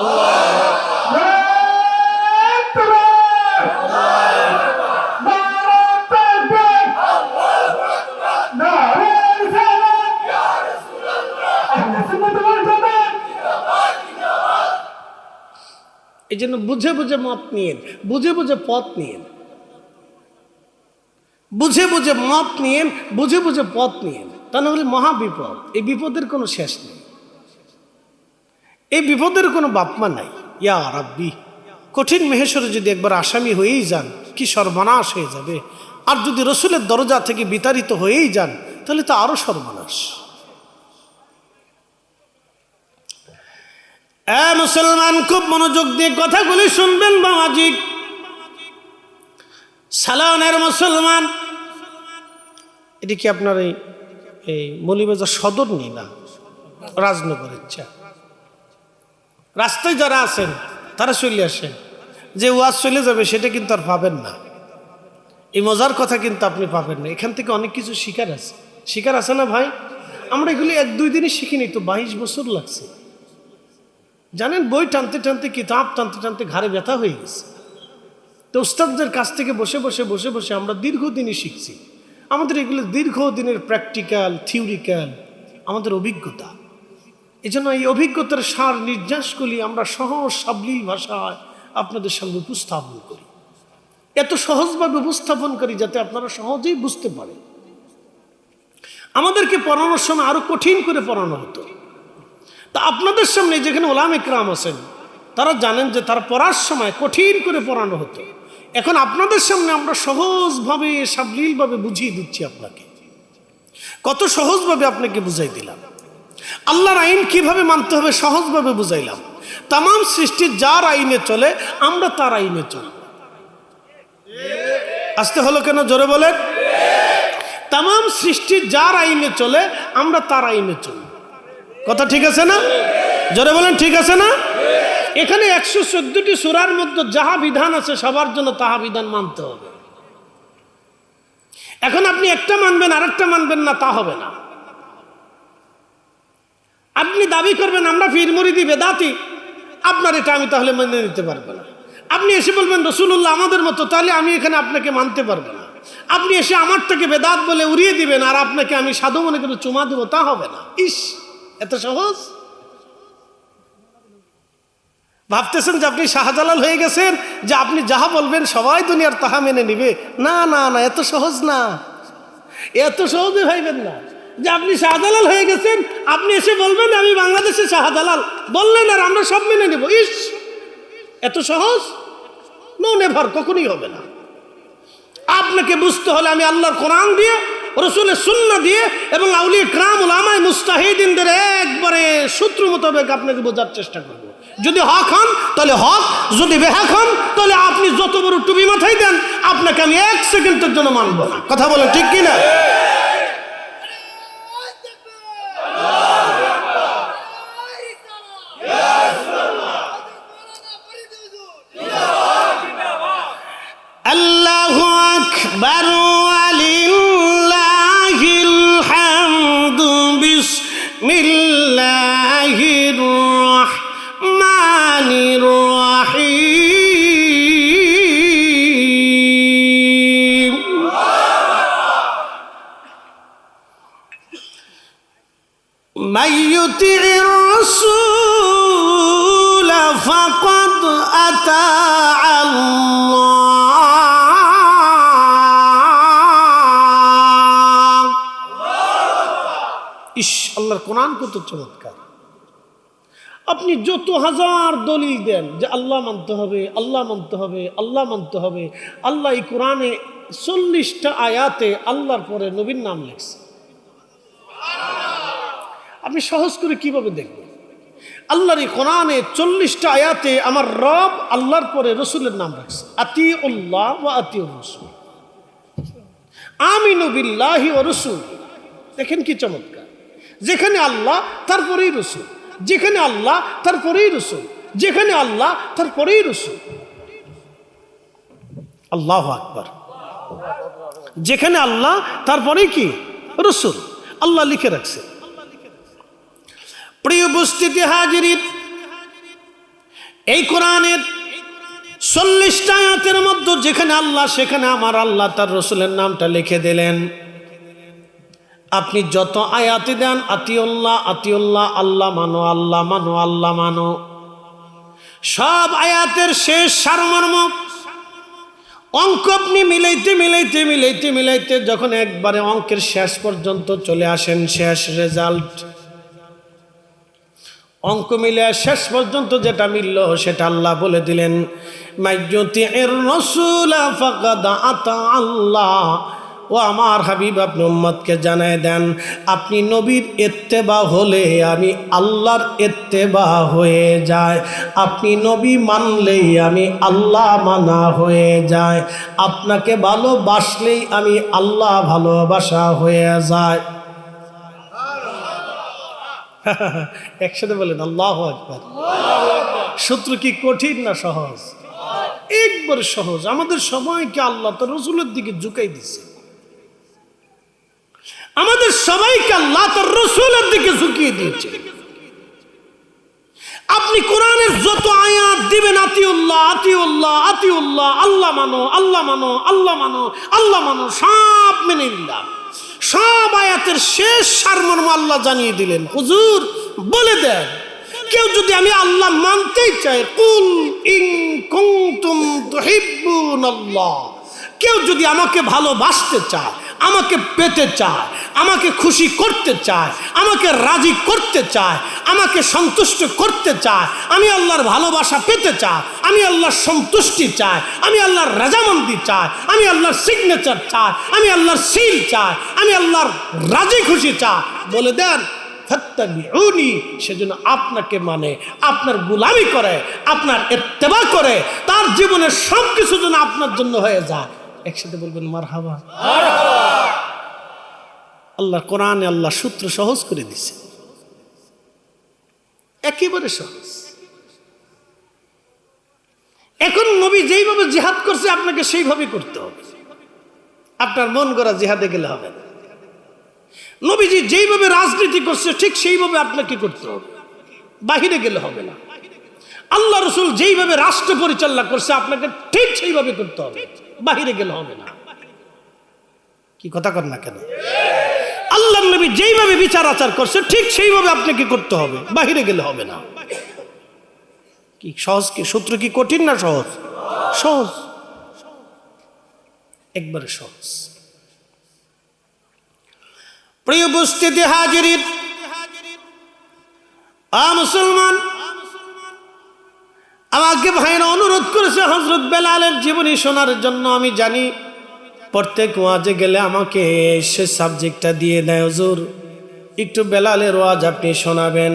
এই জন্য বুঝে বুঝে মত নিয়েন, বুঝে বুঝে পথ নিয়েন, বুঝে বুঝে মত নিয়েন, বুঝে বুঝে পথ নিয়েন, তা না হলে মহা বিপদ। এই বিপদের কোনো শেষ নেই, এই বিপদের কোনো বাপমা নাই। ইয়া রাব্বি, কঠিন মেহেশরে যদি একবার আসামি হয়েই যান কি সর্বনাশ হয়ে যাবে। আর যদি রসুলের দরজা থেকে বিতাড়িত হয়েই যান তাহলে তো আরো সর্বনাশ। মুসলমান, খুব মনোযোগ দিয়ে কথাগুলি শুনবেন বাবাজি। সালানের মুসলমান, এটি কি আপনার এই মৌলভীবাজার সদর নেই না, রাজনগর ইচ্ছা। রাস্তায় যারা আছেন তারা চলে আসেন, যে ওয়াজ চলে যাবে সেটা কিন্তু আর পাবেন না। এই মজার কথা কিন্তু আপনি পাবেন না। এখান থেকে অনেক কিছু শিকার আছে, শিকার আছে না ভাই? আমরা এগুলি 1-2 দিনই শিখিনি, তো 22 বছর লাগছে। জানেন, বই টানতে টানতে, কিতাব টানতে টানতে ঘাড়ে ব্যথা হয়ে গেছে। তো উস্তাদদের কাছ থেকে বসে বসে বসে বসে আমরা দীর্ঘদিনই শিখছি। আমাদের এগুলো দীর্ঘদিনের প্র্যাকটিক্যাল, থিওরিক্যাল আমাদের অভিজ্ঞতা। এই জন্য এই অভিজ্ঞতার সার নির্যাসগুলি আমরা সহজ সাবলীল ভাষায় আপনাদের সামনে উপস্থাপন করি। এত সহজভাবে উপস্থাপন করি যাতে আপনারা সহজেই বুঝতে পারেন। আমাদেরকে পড়ানোর সময় আরো কঠিন করে পড়ানো হতো। তা আপনাদের সামনে যেখানে ওলামা ইকরাম আছেন তারা জানেন যে তারা পড়ার সময় কঠিন করে পড়ানো হতো। এখন আপনাদের সামনে আমরা সহজভাবে সাবলীলভাবে বুঝিয়ে দিচ্ছি আপনাকে। কত সহজভাবে আপনাকে বুঝাই দিলাম। আল্লাহর আইন কিভাবে মানতে হবে সহজভাবে বুঝাইলাম। তাম সৃষ্টির যার আইনে চলে আমরা তার আইনে চলব। আসতে হলো কেন, জোরে বলেন। তাম সৃষ্টির যার আইনে চলে আমরা তার আইনে চলব। কথা ঠিক আছে না? জোরে বলেন, ঠিক আছে না? এখানে 114টি সূরার মধ্যে যাহা বিধান আছে সবার জন্য তাহা বিধান মানতে হবে। এখন আপনি একটা মানবেন আরেকটা মানবেন না, তা হবে না। আপনি দাবি করবেন আমরা পীর মুরিদি বেদাতি, আপনার এটা আমি তাহলে মেনে নিতে পারবো না। আপনি এসে বলবেন রাসূলুল্লাহ আমাদের মতো, তাহলে আমি এখানে আপনাকে মানতে পারবো না। আপনি এসে আমার থেকে বেদাত বলে উড়িয়ে দিবেন আর আপনাকে আমি সাধু মনে করে চুমা দেবো, তা হবে না। ইস, এত সহজ? ভাবতেছেন যে আপনি শাহজালাল হয়ে গেছেন, যে আপনি যাহা বলবেন সবাই দুনিয়ার তাহা মেনে নিবে? না না না, এত সহজ না, এত সহজে ভাইবেন না যে আপনি শাহজালাল হয়ে গেছেন। আপনি এসে বলবেন আমি বাংলাদেশে শাহজালাল, বললেন আর আমরা সব মেনে নেব। ইস, এত সহজ? নো নেভার, কখনোই হবে না। আপনাকে বুঝতে হলে আমি আল্লাহর কোরআন দিয়ে, রাসূলের সুন্নাহ দিয়ে এবং আউলিয়া কিরাম উলামায়ে মুস্তাহিদিনদের একবারে সূত্র মোতাবেক আপনাকে বোঝার চেষ্টা করব। যদি হক হন তাহলে হক, যদি বেহক হন তাহলে আপনি যত বড় টুপি মাথায় দেন আপনাকে আমি 1 সেকেন্ডের জন্য মানব না। কথা বলেন ঠিক কিনা? আল্লাহু আকবার ওয়ালিল্লাহিল হামদু বিসমিল্লাহির রাহমানির রাহিম। মাইয়ুতির রাসূল ফাকাদ আতা আল্লাহর কোরআন কত চমৎকার। আপনি যত হাজার দলিল দেন যে আল্লাহ মানতে হবে, আল্লাহ মানতে হবে, আল্লাহ মানতে হবে, আল্লাহ এই কোরআনে 40টা আয়াতে আল্লাহর পরে নবীর নাম লেখছে। আপনি সহজ করে কিভাবে দেখবেন? আল্লাহর এই কোরআনে 40টা আয়াতে আমার রব আল্লাহর পরে রসুলের নাম রাখছে, আতিউল্লাহ ওয়া আতিউর রাসূল, আমিনু বিল্লাহি ওয়া রাসূলিহি। দেখেন কি চমৎকার। যেখানে আল্লাহ তারপরেই রসুল, যেখানে আল্লাহ তারপরেই রসুল, যেখানে আল্লাহ তারপরেই রসুল। আল্লাহু আকবার। যেখানে আল্লাহ তারপরেই কি রসুল, আল্লাহ লিখে রাখছে। প্রিয় উপস্থিতি হাজিরিন, এই কোরআনের 40টা আয়াতের মধ্যে যেখানে আল্লাহ সেখানে আমার আল্লাহ তার রসুলের নামটা লিখে দিলেন। আপনি যত আয়াতি দেন আতিউল্লাহ আতিউল্লাহ, আল্লাহ মানো আল্লাহ মানো আল্লাহ মানো, সব আয়াতের শেষ সারমর্ম অঙ্ক আপনি মিলাইতে মিলাইতে মিলাইতে মিলাইতে যখন একবারে অঙ্কের শেষ পর্যন্ত চলে আসেন, শেষ রেজাল্ট, অঙ্ক মিলে শেষ পর্যন্ত যেটা মিলল সেটা আল্লাহ বলে দিলেন, মাইয়ুতির রাসূল ফাকাদ আতা আল্লাহ। ও আমার হাবিব, আপনি উম্মতকে জানায় দেন আপনি নবীর ইত্তেবা হলে আমি আল্লাহর ইত্তেবা হয়ে যায়। আপনি নবী মানলেই আমি আল্লাহ মানা হয়ে যায়। আপনাকে ভালোবাসলেই আমি আল্লাহ ভালোবাসা হয়ে যায়। একসাথে বলেন আল্লাহু আকবার। সূত্র কি কঠিন না সহজ? একবারে সহজ। আমাদের সময়কে আল্লাহ তার রাসূলের দিকে ঝুঁকাই দিছে। আমাদের সবাইকে আল্লাহ তার রাসূলের দিকে ঝুঁকিয়ে দিয়েছে। আপনি কোরআনের যত আয়াত দিবেন আতিউল্লাহ আতিউল্লাহ আতিউল্লাহ, আল্লাহ মানো আল্লাহ মানো আল্লাহ মানো আল্লাহ মানো, সব মেনে নিলাম। সব আয়াতের শেষ সারমর্ম আল্লাহ জানিয়ে দিলেন, হুজুর বলে দেন কেউ যদি আমি আল্লাহ মানতেই চাই, কুল ইন কুনতুম তুহিব্বুনাল্লাহ, কেউ যদি আমাকে ভালোবাসতে চায়, আমাকে পেতে চায়, আমাকে খুশি করতে চায়, আমাকে রাজি করতে চায়, আমাকে সন্তুষ্ট করতে চায়, আমি আল্লাহর ভালোবাসা পেতে চাই, আমি আল্লাহর সন্তুষ্টি চাই, আমি আল্লাহর রাজামন্দি চাই, আমি আল্লাহর সিগনেচার চাই, আমি আল্লাহর সিল চাই, আমি আল্লাহর রাজি খুশি চাই, বলে দেন ফাত্তাবিউনি, সেজন্য আপনাকে মানে, আপনার গোলামি করে, আপনার ইত্তেবা করে, তার জীবনের সব কিছু যেন আপনার জন্য হয়ে যায়। একসাথে বলবেন মারহাবা। আল্লাহ কোরআনে আল্লাহ সূত্র সহজ করে দিছে, একেবারে সহজ। এখন নবী যেইভাবে জিহাদ করছে আপনাকে সেইভাবে করতে হবে, আপনার মন গড়া জিহাদে গেলে হবে না। নবীজি যেইভাবে রাজনীতি করছে ঠিক সেইভাবে আপনাকে করতে হবে, বাহিরে গেলে হবে না। আল্লাহ রসুল যেইভাবে রাষ্ট্র পরিচালনা করছে আপনাকে ঠিক সেইভাবে করতে হবে, বাহিরে গেলে হবে না। কি কথা কর না কেন? আল্লাহ নবী যেইভাবে বিচার আচার করছে ঠিক সেইভাবে আপনাকে করতে হবে, বাহিরে গেলে হবে না। কি সহজ? কি সূত্র কি কঠিন না সহজ? সহজ, একবারে সহজ। প্রিয় উপস্থিতি হাজিরিন, মুসলমান, আমাকে ভাইরা অনুরোধ করেছে হযরত বেলালের জীবনী শোনার জন্য। আমি জানি প্রত্যেক ওয়াজে গেলে আমাকে সে সাবজেক্টটা দিয়ে দেয়, হুজুর একটু বেলালের ওয়াজ আপনি শোনাবেন।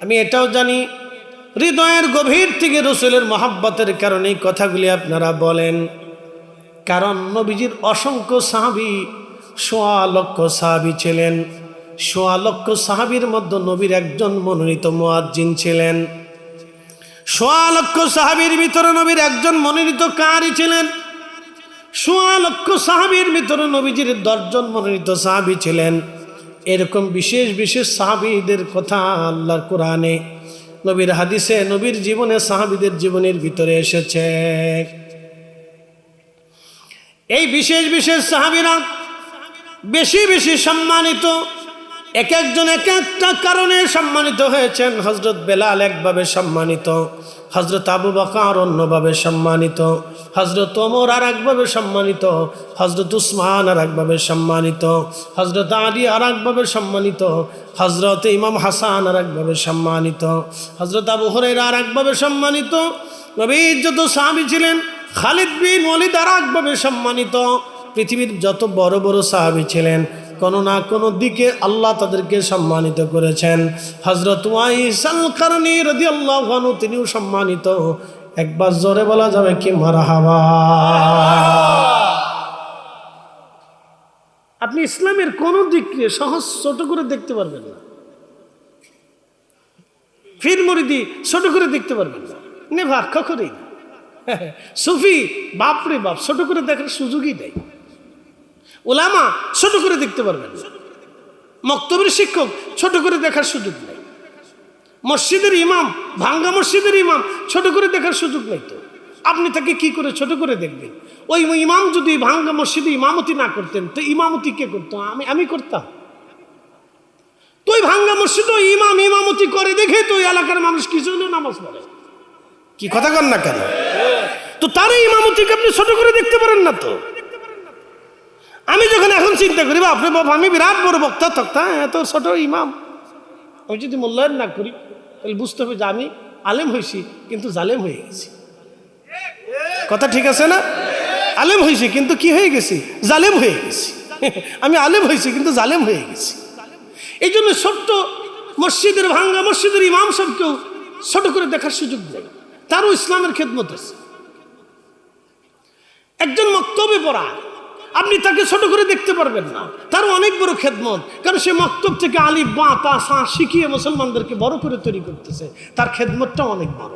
আমি এটাও জানি হৃদয়ের গভীর থেকে রাসূলের মহব্বতের কারণে এই কথাগুলি আপনারা বলেন, কারণ নবীজির অসংখ্য সাহাবী, ১.৫ লক্ষ সাহাবী ছিলেন। ১.৫ লক্ষ সাহাবীর মধ্যে নবীর একজন মনোনীত মুয়াজ্জিন ছিলেন। ১.৫ লক্ষ সাহাবীর ভিতরে নবীর একজন মনোনীত কারি ছিলেন। ১.৫ লক্ষ সাহাবীর ভিতরে নবীজির ১০ জন মনোনীত সাহাবী ছিলেন। এরকম বিশেষ বিশেষ সাহাবীদের কথা আল্লাহর কোরআনে, নবীর হাদিসে, নবীর জীবনে, সাহাবীদের জীবনের ভিতরে এসেছে। এই বিশেষ বিশেষ সাহাবীরা বেশি বেশি সম্মানিত, এক একজন এক একটা কারণে সম্মানিত হয়েছেন। হযরত বেলাল একভাবে সম্মানিত, হযরত আবু বকর অন্যভাবে সম্মানিত, হযরত ওমর আর একভাবে সম্মানিত, হযরত উসমান আর একভাবে সম্মানিত, হযরত আলী আর একভাবে সম্মানিত, হযরত ইমাম হাসান আর একভাবে সম্মানিত, হযরত আবু হুরায়রা আর একভাবে সম্মানিত। নবীর যত সাহাবী ছিলেন, খালিদ বিন ওয়ালিদ আর একভাবে সম্মানিত। পৃথিবীর যত বড় বড় সাহাবী ছিলেন, কোনো না কোনো দিকে আল্লাহ তাদেরকে সম্মানিত করেছেন। হযরত ওয়াইস আল কারনী রাদিয়াল্লাহু আনহু তিনিও সম্মানিত। একবার জোরে বলা যাবে কি মারহাবা? আপনি ইসলামের কোন দিককে সহজ ছোট করে দেখতে পারবেন না, ফির মুরিদি ছোট করে দেখতে পারবেন না, নেভার, কখনোই না। সুফি বাপরে বাপ ছোট করে দেখার সুযোগই দেয়। উলামা ছোট করে দেখতে পারবেন না, মক্তবের শিক্ষক ছোট করে দেখার সুযোগ নেই, মসজিদের ইমাম, ভাঙ্গা মসজিদের ইমাম ছোট করে দেখার সুযোগ নেই। তো আপনি তাকে কি করে ছোট করে দেখবেন? ওই ইমাম যদি ভাঙ্গা মসজিদে ইমামতি না করতেন তো ইমামতি কে করতো? আমি করতাম। তো ওই ভাঙ্গা মসজিদে ইমাম ইমামতি করে দেখে তো ওই এলাকার মানুষ কিছু হলেও নামাজ পড়ে। কি কথা কন না কেন? তো তার ইমামতিকে আপনি ছোট করে দেখতে পারেন না। তো আমি যখন এখন চিন্তা করি, বাপরে বাপ, আমি বিরাট বড় বক্তা তক্তা, এত ছোট ইমাম, আমি যদি মূল্যায়ন না করি তাহলে বুঝতে হবে যে আমি আলেম হয়েছি কিন্তু জালেম হয়ে গেছি। কথা ঠিক আছে না? আলেম হয়েছি কিন্তু কি হয়ে গেছি? জালেম হয়ে গেছি। আমি আলেম হয়েছি কিন্তু জালেম হয়ে গেছি। এই জন্য ছোট্ট মসজিদের, ভাঙ্গা মসজিদের ইমাম সবকেও ছোট করে দেখার সুযোগ নেই, তারও ইসলামের খেদমত আছে। একজন মক্তবে পড়া, আপনি তাকে ছোট করে দেখতে পারবেন না, তারও অনেক বড় খেদমত, কারণ সে মক্তব থেকে আলিফ বা তা সা শিখিয়ে মুসলমানদেরকে বড় করে তৈরি করতেছে, তার খেদমতটা অনেক বড়।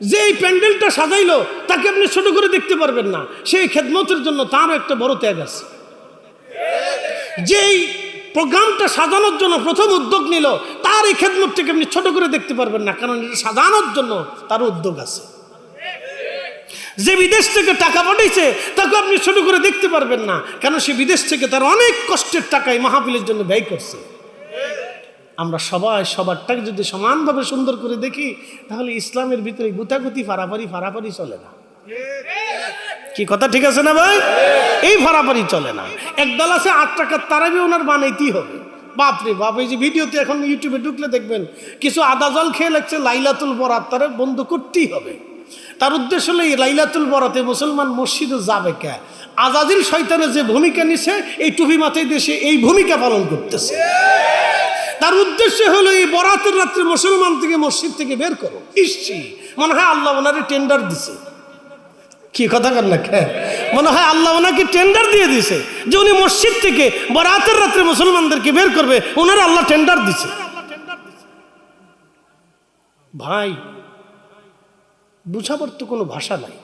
যে এই প্যান্ডেলটা সাজাইলো তাকে আপনি ছোট করে দেখতে পারবেন না, সেই খেদমতের জন্য তারও একটা বড় ত্যাগ আছে। যেই প্রোগ্রামটা সাজানোর জন্য প্রথম উদ্যোগ নিল, তার এই খেদমতটাকে আপনি ছোট করে দেখতে পারবেন না, কারণ এটা সাজানোর জন্য তার উদ্যোগ আছে। যে বিদেশ থেকে টাকা পাঠিয়েছে তাকে আপনি ছোট করে দেখতে পারবেন না, কেন সে বিদেশ থেকে তার অনেক কষ্টের টাকা এই মাহফিলের জন্য ব্যয় করছে। আমরা সবাই সবারটাকে যদি সমানভাবে সুন্দর করে দেখি, তাহলে ইসলামের ভিতরে গুতাগুতি ফারাফারি চলে না। কি কথা ঠিক আছে না ভাই? এই ফারাফারি চলে না। একদল আছে 8 টাকার তারাবি ওনার বানাইতেই হবে। বাপরে বাপ, এই যে ভিডিওতে এখন ইউটিউবে ঢুকলে দেখবেন কিছু আদা জল খেয়ে লাগছে লাইলাতুল বরাত, তারা বন্ধ করতেই হবে। তার উদ্দেশ্য হলো এই লাইলাতুল বরাতে মুসলমান মসজিদে যাবে কে? আজাজিল শয়তানের যে ভূমিকা নিছে, এই টুপি মাথায় দেশে এই ভূমিকা পালন করতেছে। তার উদ্দেশ্য হলো এই বরাতের রাত্রে মুসলমান থেকে মসজিদ থেকে বের করো। ইসছি, মনে হয় আল্লাহ ওনারে টেন্ডার দিছে। কি কথা কর না, মনে হয় আল্লাহ ওনাকে টেন্ডার দিয়ে দিছে যে উনি মসজিদ থেকে বরাতের রাত্রে মুসলমানদেরকে বের করবে, ওনারা আল্লাহ টেন্ডার দিছে। ভাই, বুঝাবার তো কোনো ভাষা নাই,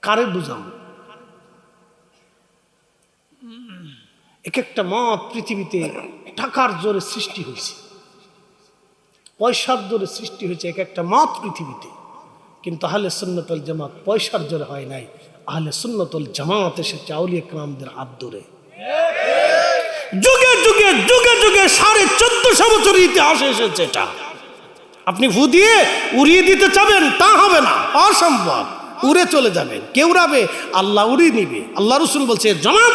কারে বুঝাম? এক একটা মত পৃথিবীতে টাকার জোরে সৃষ্টি হয়েছে, পয়সার জোরে সৃষ্টি হয়েছে এক একটা মত পৃথিবীতে, কিন্তু আহলে সুন্নাত ওয়াল জামাত পয়সার জোরে হয় নাই। আহলে সুন্নাত ওয়াল জামাত এসেছে আউলিয়া কেরামদের হাত ধরে। যুগে যুগে যুগে যুগে 1450 বছর ইতিহাসে এসেছে। এটা আপনি ভু দিয়ে উড়িয়ে দিতে চাবেন, তা হবে না, অসম্ভব। উড়ে চলে যাবেন, কেউ উড়াবে, আল্লাহ উড়িয়ে নিবে। আল্লাহ রাসূল বলছে জামাত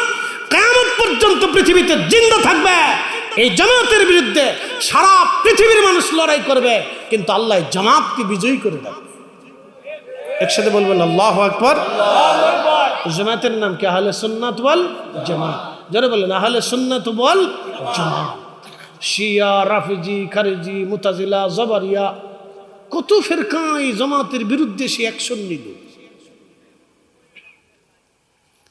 কিয়ামত পর্যন্ত পৃথিবীতে জিন্দা থাকবে। এই জামাতের বিরুদ্ধে সারা পৃথিবীর মানুষ লড়াই করবে, কিন্তু আল্লাহ জামাতকে বিজয়ী করে দেবে। একসাথে বলবেন আল্লাহু আকবার। জামাতের নাম কি? আহলে সুন্নাত ওয়াল জামাত। যারা বলেন আহলে সুন্নাত ওয়াল জামাত। শিয়া, রাফিজি, খারিজি, মুতাজিলা, জবারিয়া, কত ফিরকা এই জামাতের বিরুদ্ধে সে অ্যাকশন নিল।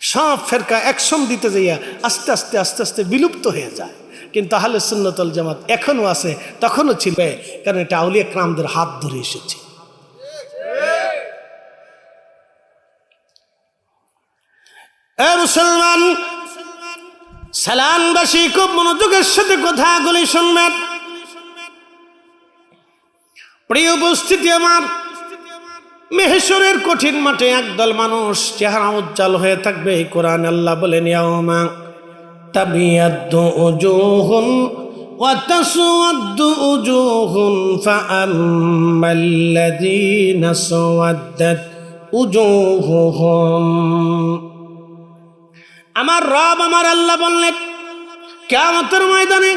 সব ফিরকা অ্যাকশন দিতে যাইয়া আস্তে আস্তে আস্তে আস্তে বিলুপ্ত হয়ে যায়, কিন্তু আহলে সুন্নাত ওয়াল জামাত এখনো আছে, তখনও ছিল, কারণ এটা আউলিয়া কেরামদের হাত ধরে এসেছে। মুসলমান সালানবাসী, খুব মনোযোগের সাথে কথাগুলি শুনবেন। প্রিয় উপস্থিতি আমার, মেহেশরের কঠিন মাঠে একদল মানুষ চেহারা উজ্জ্বল হয়ে থাকবে। কোরআন আল্লাহ বলেন ইয়াউমা তাবিয়াদ্দু উজুহুন ওয়া তাসওয়াদ্দু উজুহুন ফাআম্মাল্লাযীনা সাওয়াদ্দাত উজুহুহুম। আমার রব আমার আল্লাহ বললেন কিয়ামতের ময়দানে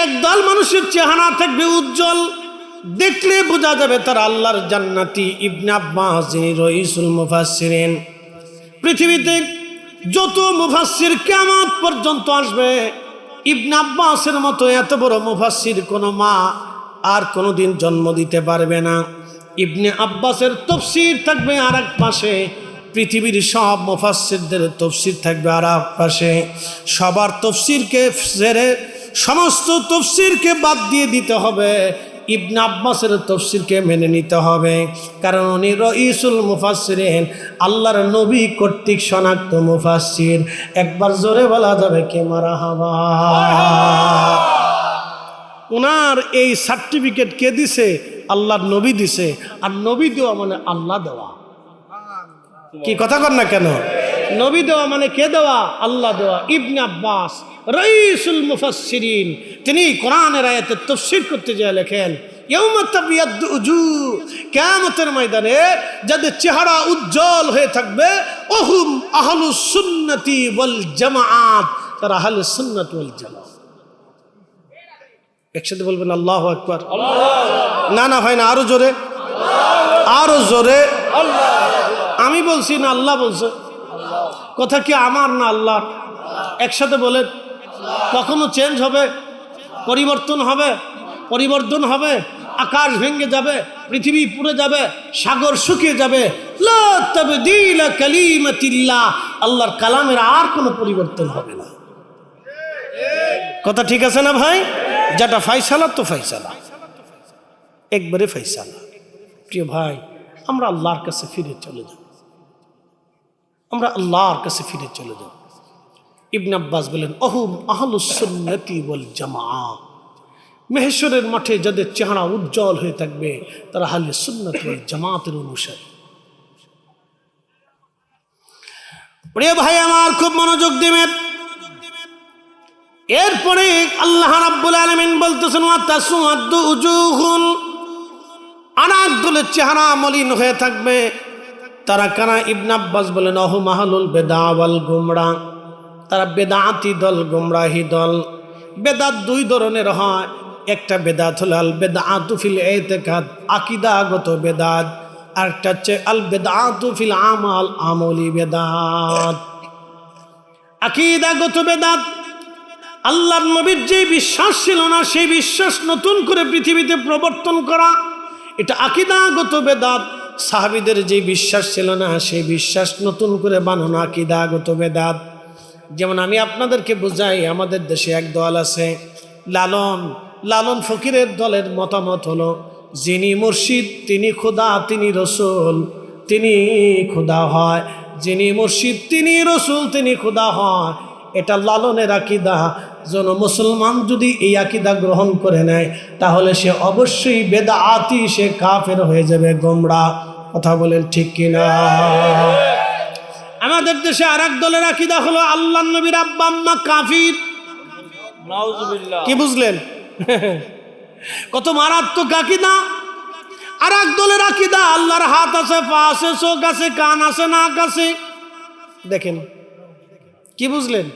একদল মানুষের চেহারা থাকবে উজ্জ্বল, দেখলে বোঝা যাবে তারা আল্লাহর জান্নাতি। ইবনে আব্বাস, যিনি রইসুল মুফাসসিরিন, পৃথিবীতে যত মুফাসসির কিয়ামত পর্যন্ত আসবে, ইবনে আব্বাসের মতো এত বড় মুফাসসির কোনো মা আর কোনোদিন জন্ম দিতে পারবে না। ইবনে আব্বাসের তাফসীর থাকবে আর এক পাশে, পৃথিবীর সব মুফাসসিরদের তাফসীর থাকবে আর এক পাশে। সবার তাফসীরকে ছেড়ে সমস্ত তাফসীরকে বাদ দিয়ে দিতে হবে, ইবনে আব্বাসের তাফসীরকে মেনে নিতে হবে, কারণ উনি রইসুল মুফাসসিরিন, আল্লাহর নবী কর্তৃক শনাক্ত মুফাসসির। একবার জোরে বলা যাবে কে মারহাবা। ওনার এই সার্টিফিকেট কে দিছে? আল্লাহর নবী দিছে। আর নবী দেওয়া মানে আল্লাহ দেওয়া। কি কথা কর না কেন? নবী দেওয়া মানে কে দেওয়া? আল্লাহ দেওয়া। ইবনে আব্বাস রইসুল মুফাসসিরিন, তিনি কোরআনের আয়াতের তাফসীর করতে যায় লেখেন ইয়াউমা তাবিয়াদ্দু উজুহ, কিয়ামতের ময়দানে যাদের চেহারা উজ্জ্বল হয়ে থাকবে, ওহুম আহলুস সুন্নতি ওয়াল জামাআত, তারা আহলুস সুন্নাত ওয়াল জামাআত। একসাথে বলবেন আল্লাহু আকবার। না না হয় না, আরো জোরে, আরো জোরে। আমি বলছি না আল্লাহ বলছে? কথা কি আমার না আল্লাহ? একসাথে বলেন। কখনো চেঞ্জ হবে, পরিবর্তন হবে, পরিবর্তন হবে, আকাশ ভেঙে যাবে, পৃথিবী পুড়ে যাবে, সাগর শুকিয়ে যাবে। লা তাবদীলা কালিমাতিল্লাহ, আল্লাহর কালামের আর কোনো পরিবর্তন হবে না। কথা ঠিক আছে না ভাই? যেটা ফাইসালা তো ফাইসালা, একবারে ফাইসালা। প্রিয় ভাই, আমরা আল্লাহর কাছে ফিরে চলে যাব, আমরা আল্লাহর কাছে ফিরে চলে যাব। ইবনে আব্বাস বলেন অহুম আহলুস সুন্নতি ওয়াল জামাআহ, মেহেশরের মাঠে যাদের চেহারা উজ্জ্বল হয়ে থাকবে তারা আহলে সুন্নাত ওয়াল জামাতের অনুসারী। প্রিয় ভাই আমার, খুব মনোযোগ দিবেন। এরপরে আল্লাহ রাব্বুল আলামিন বলতেছেন ওয়া তাসওয়াদু উজুহুন, আরেক দলের চেহারা মলিন হয়ে থাকবে। তারা কারা? ইবনে আব্বাস বলেন অহুম আহলুল বিদআ ওয়াল গুমরাহ, তারা বেদাতি দল, গুমরাহি দল। বেদাত দুই ধরনের হয়, একটা বেদাত হলো আল বেদাতু ফিল ইতিকাদ, আকীদাগত বেদাত, আর একটা হচ্ছে আল বেদাতু ফিল আমাল, আমলি বেদাত। আকীদাগত বেদাত, আল্লাহর নবীর যে বিশ্বাস ছিল না সেই বিশ্বাস নতুন করে পৃথিবীতে প্রবর্তন করা, এটা আকীদাগত বেদাত। সাহাবীদের যে বিশ্বাস ছিল না সেই বিশ্বাস নতুন করে বানানো আকীদাগত বেদাত। যেমন আমি আপনাদেরকে বুঝাই, আমাদের দেশে এক দল আছে লালন ফকিরের দলের মতামত হলো যিনি মুর্শিদ তিনি খোদা, তিনি রসুল, তিনি খোদা হয়। যিনি মুর্শিদ তিনি রসুল, তিনি খোদা হয়। এটা লালনের আকীদা। যেন মুসলমান যদি এই আকীদা গ্রহণ করে নেয় তাহলে সে অবশ্যই বেদাতি, সে কাফের হয়ে যাবে, গোমরাহ। কথা বলেন ঠিক কিনা? আমাদের দেশে আর এক দলের আকীদা হলো আল্লাহর নবীর আব্বা আম্মা কাফির। নাউজুবিল্লাহ। কি বুঝলেন? কত মারাত্মক আকীদা। আর এক দলের আকীদা আল্লাহর হাত আছে, পা আছে, চোখ আছে, কান আছে, নাক আছে। দেখেন, কি বুঝলেন?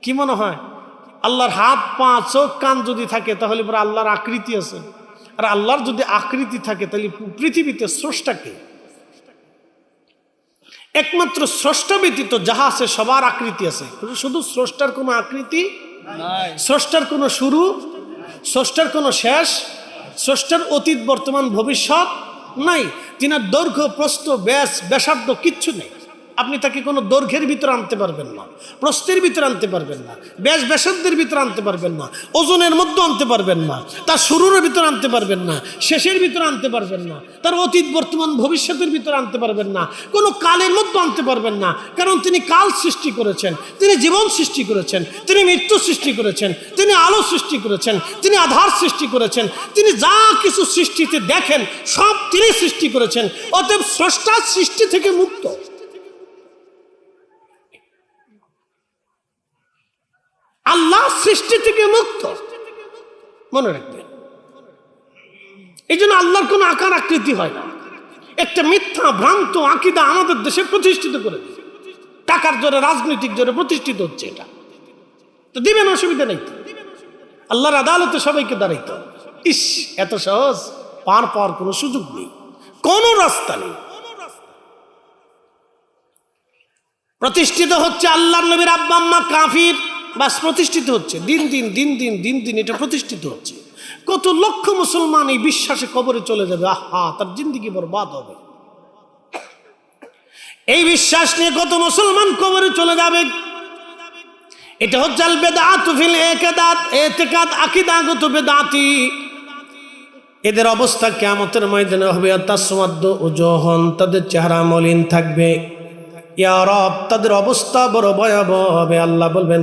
কি মনে হয়? আল্লাহর হাত, পা, চোখ, কান যদি থাকে তাহলে পরে আল্লাহর আকৃতি আছে। আর আল্লাহর যদি আকৃতি থাকে তাহলে পৃথিবীতে স্রষ্টা কে? একমাত্র স্রষ্টা ব্যতীত যাহা আছে সবার আকৃতি আছে, শুধু স্রষ্টার কোনো আকৃতি নাই, স্রষ্টার কোনো শুরু, স্রষ্টার কোনো শেষ, স্রষ্টার অতীত বর্তমান ভবিষ্যৎ নাই। তিনার দৈর্ঘ্য প্রস্থ ব্যাসার্ধ কিচ্ছু নেই। আপনি তাকে কোনো দৈর্ঘ্যের ভিতরে আনতে পারবেন না, প্রস্থের ভিতরে আনতে পারবেন না, ব্যাসার্ধের ভিতরে আনতে পারবেন না, ওজনের মধ্যে আনতে পারবেন না, তার শুরুর ভিতরে আনতে পারবেন না, শেষের ভিতরে আনতে পারবেন না, তার অতীত বর্তমান ভবিষ্যতের ভিতরে আনতে পারবেন না, কোনো কালের মধ্যে আনতে পারবেন না। কারণ তিনি কাল সৃষ্টি করেছেন, তিনি জীবন সৃষ্টি করেছেন, তিনি মৃত্যু সৃষ্টি করেছেন, তিনি আলো সৃষ্টি করেছেন, তিনি আধার সৃষ্টি করেছেন, তিনি যা কিছু সৃষ্টিতে দেখেন সব তিনি সৃষ্টি করেছেন। অতএব স্রষ্টার সৃষ্টি থেকে মুক্ত। আল্লাহ সৃষ্টি থেকে মুক্ত, মনে রাখবেন। এই জন্য আল্লাহর কোনো আকার আকৃতি হয় না। একটা মিথ্যা ভ্রান্ত আকীদা আমাদের দেশে প্রতিষ্ঠিত করে দিচ্ছে, টাকার জোরে, রাজনৈতিক জোরে প্রতিষ্ঠিত হচ্ছে। এটা তো দিবেন, অসুবিধা নেই। আল্লাহর আদালতে সবাইকে দাঁড়াইতে। ইস, এত সহজ? পার পাওয়ার কোনো সুযোগ নেই, কোনো রাস্তা নেই। প্রতিষ্ঠিত হচ্ছে আল্লাহর নবীর আব্বা আম্মা কাফির, বাস প্রতিষ্ঠিত হচ্ছে। দিন দিন এটা প্রতিষ্ঠিত হচ্ছে। কত লক্ষ মুসলমান এই বিশ্বাসে কবরে চলে যাবে, আহা, তার জিন্দেগি বরবাদ হবে। এই বিশ্বাস নিয়ে কত মুসলমান কবরে চলে যাবে। এটা হচ্ছে আল বেদাতু ফিল ইতিকাদ, আকীদাগত বেদাতি। এদের অবস্থা কিয়ামতের ময়দানে হবে। তাসওয়াদু উজুহুন, তাদের চেহারা মলিন থাকবে। ইয়া রব, তাদের অবস্থা বড় ভয়াবহ হবে। আল্লাহ বলবেন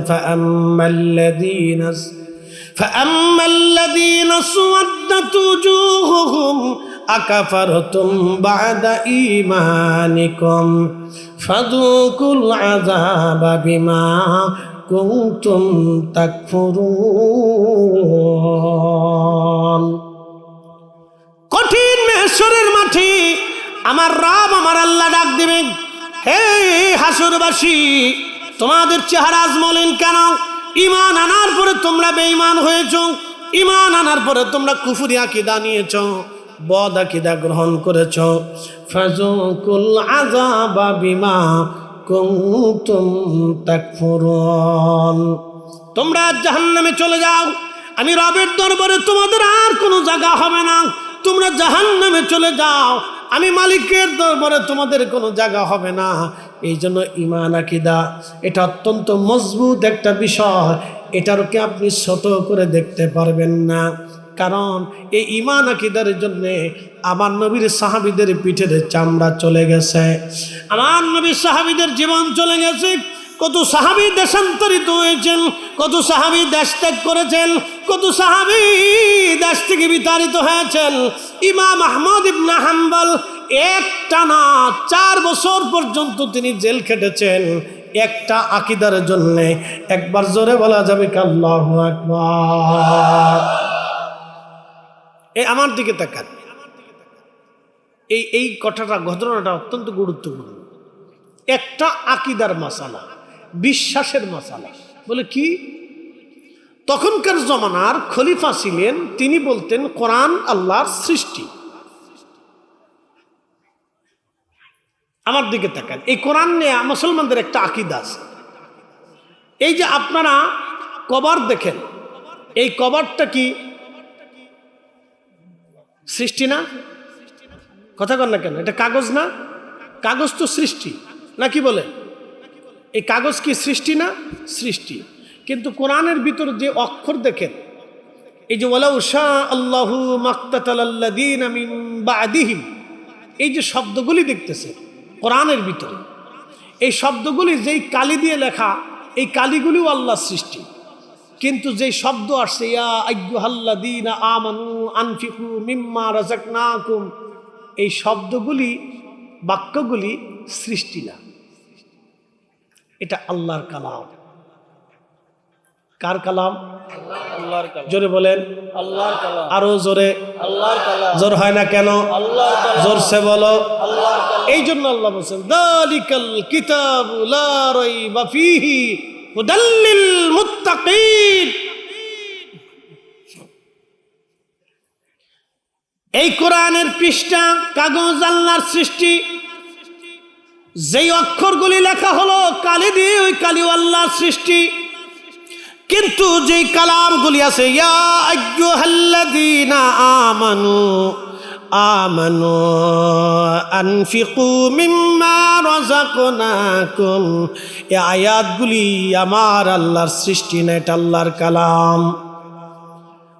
ফাআম্মাল্লাযীনা সুওয়াদ্দাত উজুহুহুম আকাফারতুম বা'দা ঈমানিকুম ফাযুকুল আযাবা বিমা কুনতুম তাকফুরুন। কঠিন মেহশরের মাঠে আমার রব, আমার আল্লাহ ডাক দিবেন, হে হাসরবাসী, তোমাদের চেহারা আজ মলিন কেন? ঈমান আনার পরে তোমরা বেঈমান হয়েছ, ঈমান আনার পরে তোমরা কুফরি আকীদা নিয়েছ, বদ আকীদা গ্রহণ করেছ। ফাযুকুল আযাবা বিমা কুনতুম তাকফুরুন। তোমরা জাহান্নামে চলে যাও, আমি রবের দরবারে তোমাদের আর কোনো জায়গা হবে না। তোমরা জাহান্নামে চলে যাও, আমি মালিকের দরবারে তোমাদের কোনো জায়গা হবে না। এই জন্য ঈমান আকীদা এটা অত্যন্ত মজবুত একটা বিষয়, এটারকে আপনি ছোট করে দেখতে পারবেন না। কারণ এই ঈমান আকীদার জন্য আমার নবীর সাহাবীদের পিঠের চামড়া চলে গেছে, আমার নবীর সাহাবীদের জীবন চলে গেছে। কত সাহাবী দেশান্তরিত হয়েছেন, কত সাহাবী দেশ ত্যাগ করেছেন, কত সাহাবী দেশ থেকে বিতাড়িত হয়েছেন। ইমাম আহমদ ইবনে হাম্বল একটানা 4 বছর পর্যন্ত তিনি জেল খেটেছেন একটা আকীদার জন্য। একবার জোরে বলা যাবে কি আল্লাহু আকবার? এই আমার দিকে তাকান, এই কথাটা, ঘটনাটা অত্যন্ত গুরুত্বপূর্ণ। একটা আকীদার মাসালা, বিশ্বাসের মাসালা। বলে কি? তখনকার জমানার খলিফা ছিলেন, তিনি বলতেন কোরআন আল্লাহর সৃষ্টি। আমার দিকে তাকান, এই কোরআন নিয়ে মুসলমানদের একটা আকীদা আছে। এই যে আপনারা কবর দেখেন, এই কবরটা কি সৃষ্টি না? কথা কন না কেন? এটা কাগজ না? কাগজ তো সৃষ্টি নাকি বলে? এই কাগজ কি সৃষ্টি না? সৃষ্টি। কিন্তু কোরআনের ভিতর যে অক্ষর দেখেন, এই যে ওয়ালাউ শা আল্লাহু মাক্তাতালাল্লাযীনা মিন বা'দিহিম, এই যে শব্দগুলি দেখতেছেন কোরআনের ভিতরে, এই শব্দগুলি যেই কালি দিয়ে লেখা, এই কালিগুলিও আল্লাহর সৃষ্টি। কিন্তু যেই শব্দ আসছে ইয়া আইয়ুহাল্লাযীনা আমানু আনফিকু মিম্মা রাযাকনাকুম, এই শব্দগুলি, বাক্যগুলি সৃষ্টি না, এটা আল্লাহর কালাম। কার কালাম? আল্লাহর কালাম। জোরে বলেন আল্লাহর কালাম। আরো জোরে আল্লাহর কালাম। জোর হয় না কেন? আল্লাহর কালাম। জোরসে বলো আল্লাহর কালাম। এই জন্য আল্লাহ বলেন যালিকাল কিতাবু লা রাইবা ফীহি হুদাল লিল মুত্তাকিন। এই কোরআনের পৃষ্ঠা, কাগজ আল্লাহর সৃষ্টি। যেই অক্ষরগুলি লেখা হলো কালি দিয়ে, ওই কালিও আল্লাহর সৃষ্টি। কিন্তু যেই কালামগুলি আছে ইয়া আইয়ুহাল্লাযীনা আমানু আমানু আনফিকু মিম্মা রাযাকনাকুম, এই আয়াতগুলি আমার আল্লাহর সৃষ্টি না, এটা আল্লাহর কালাম।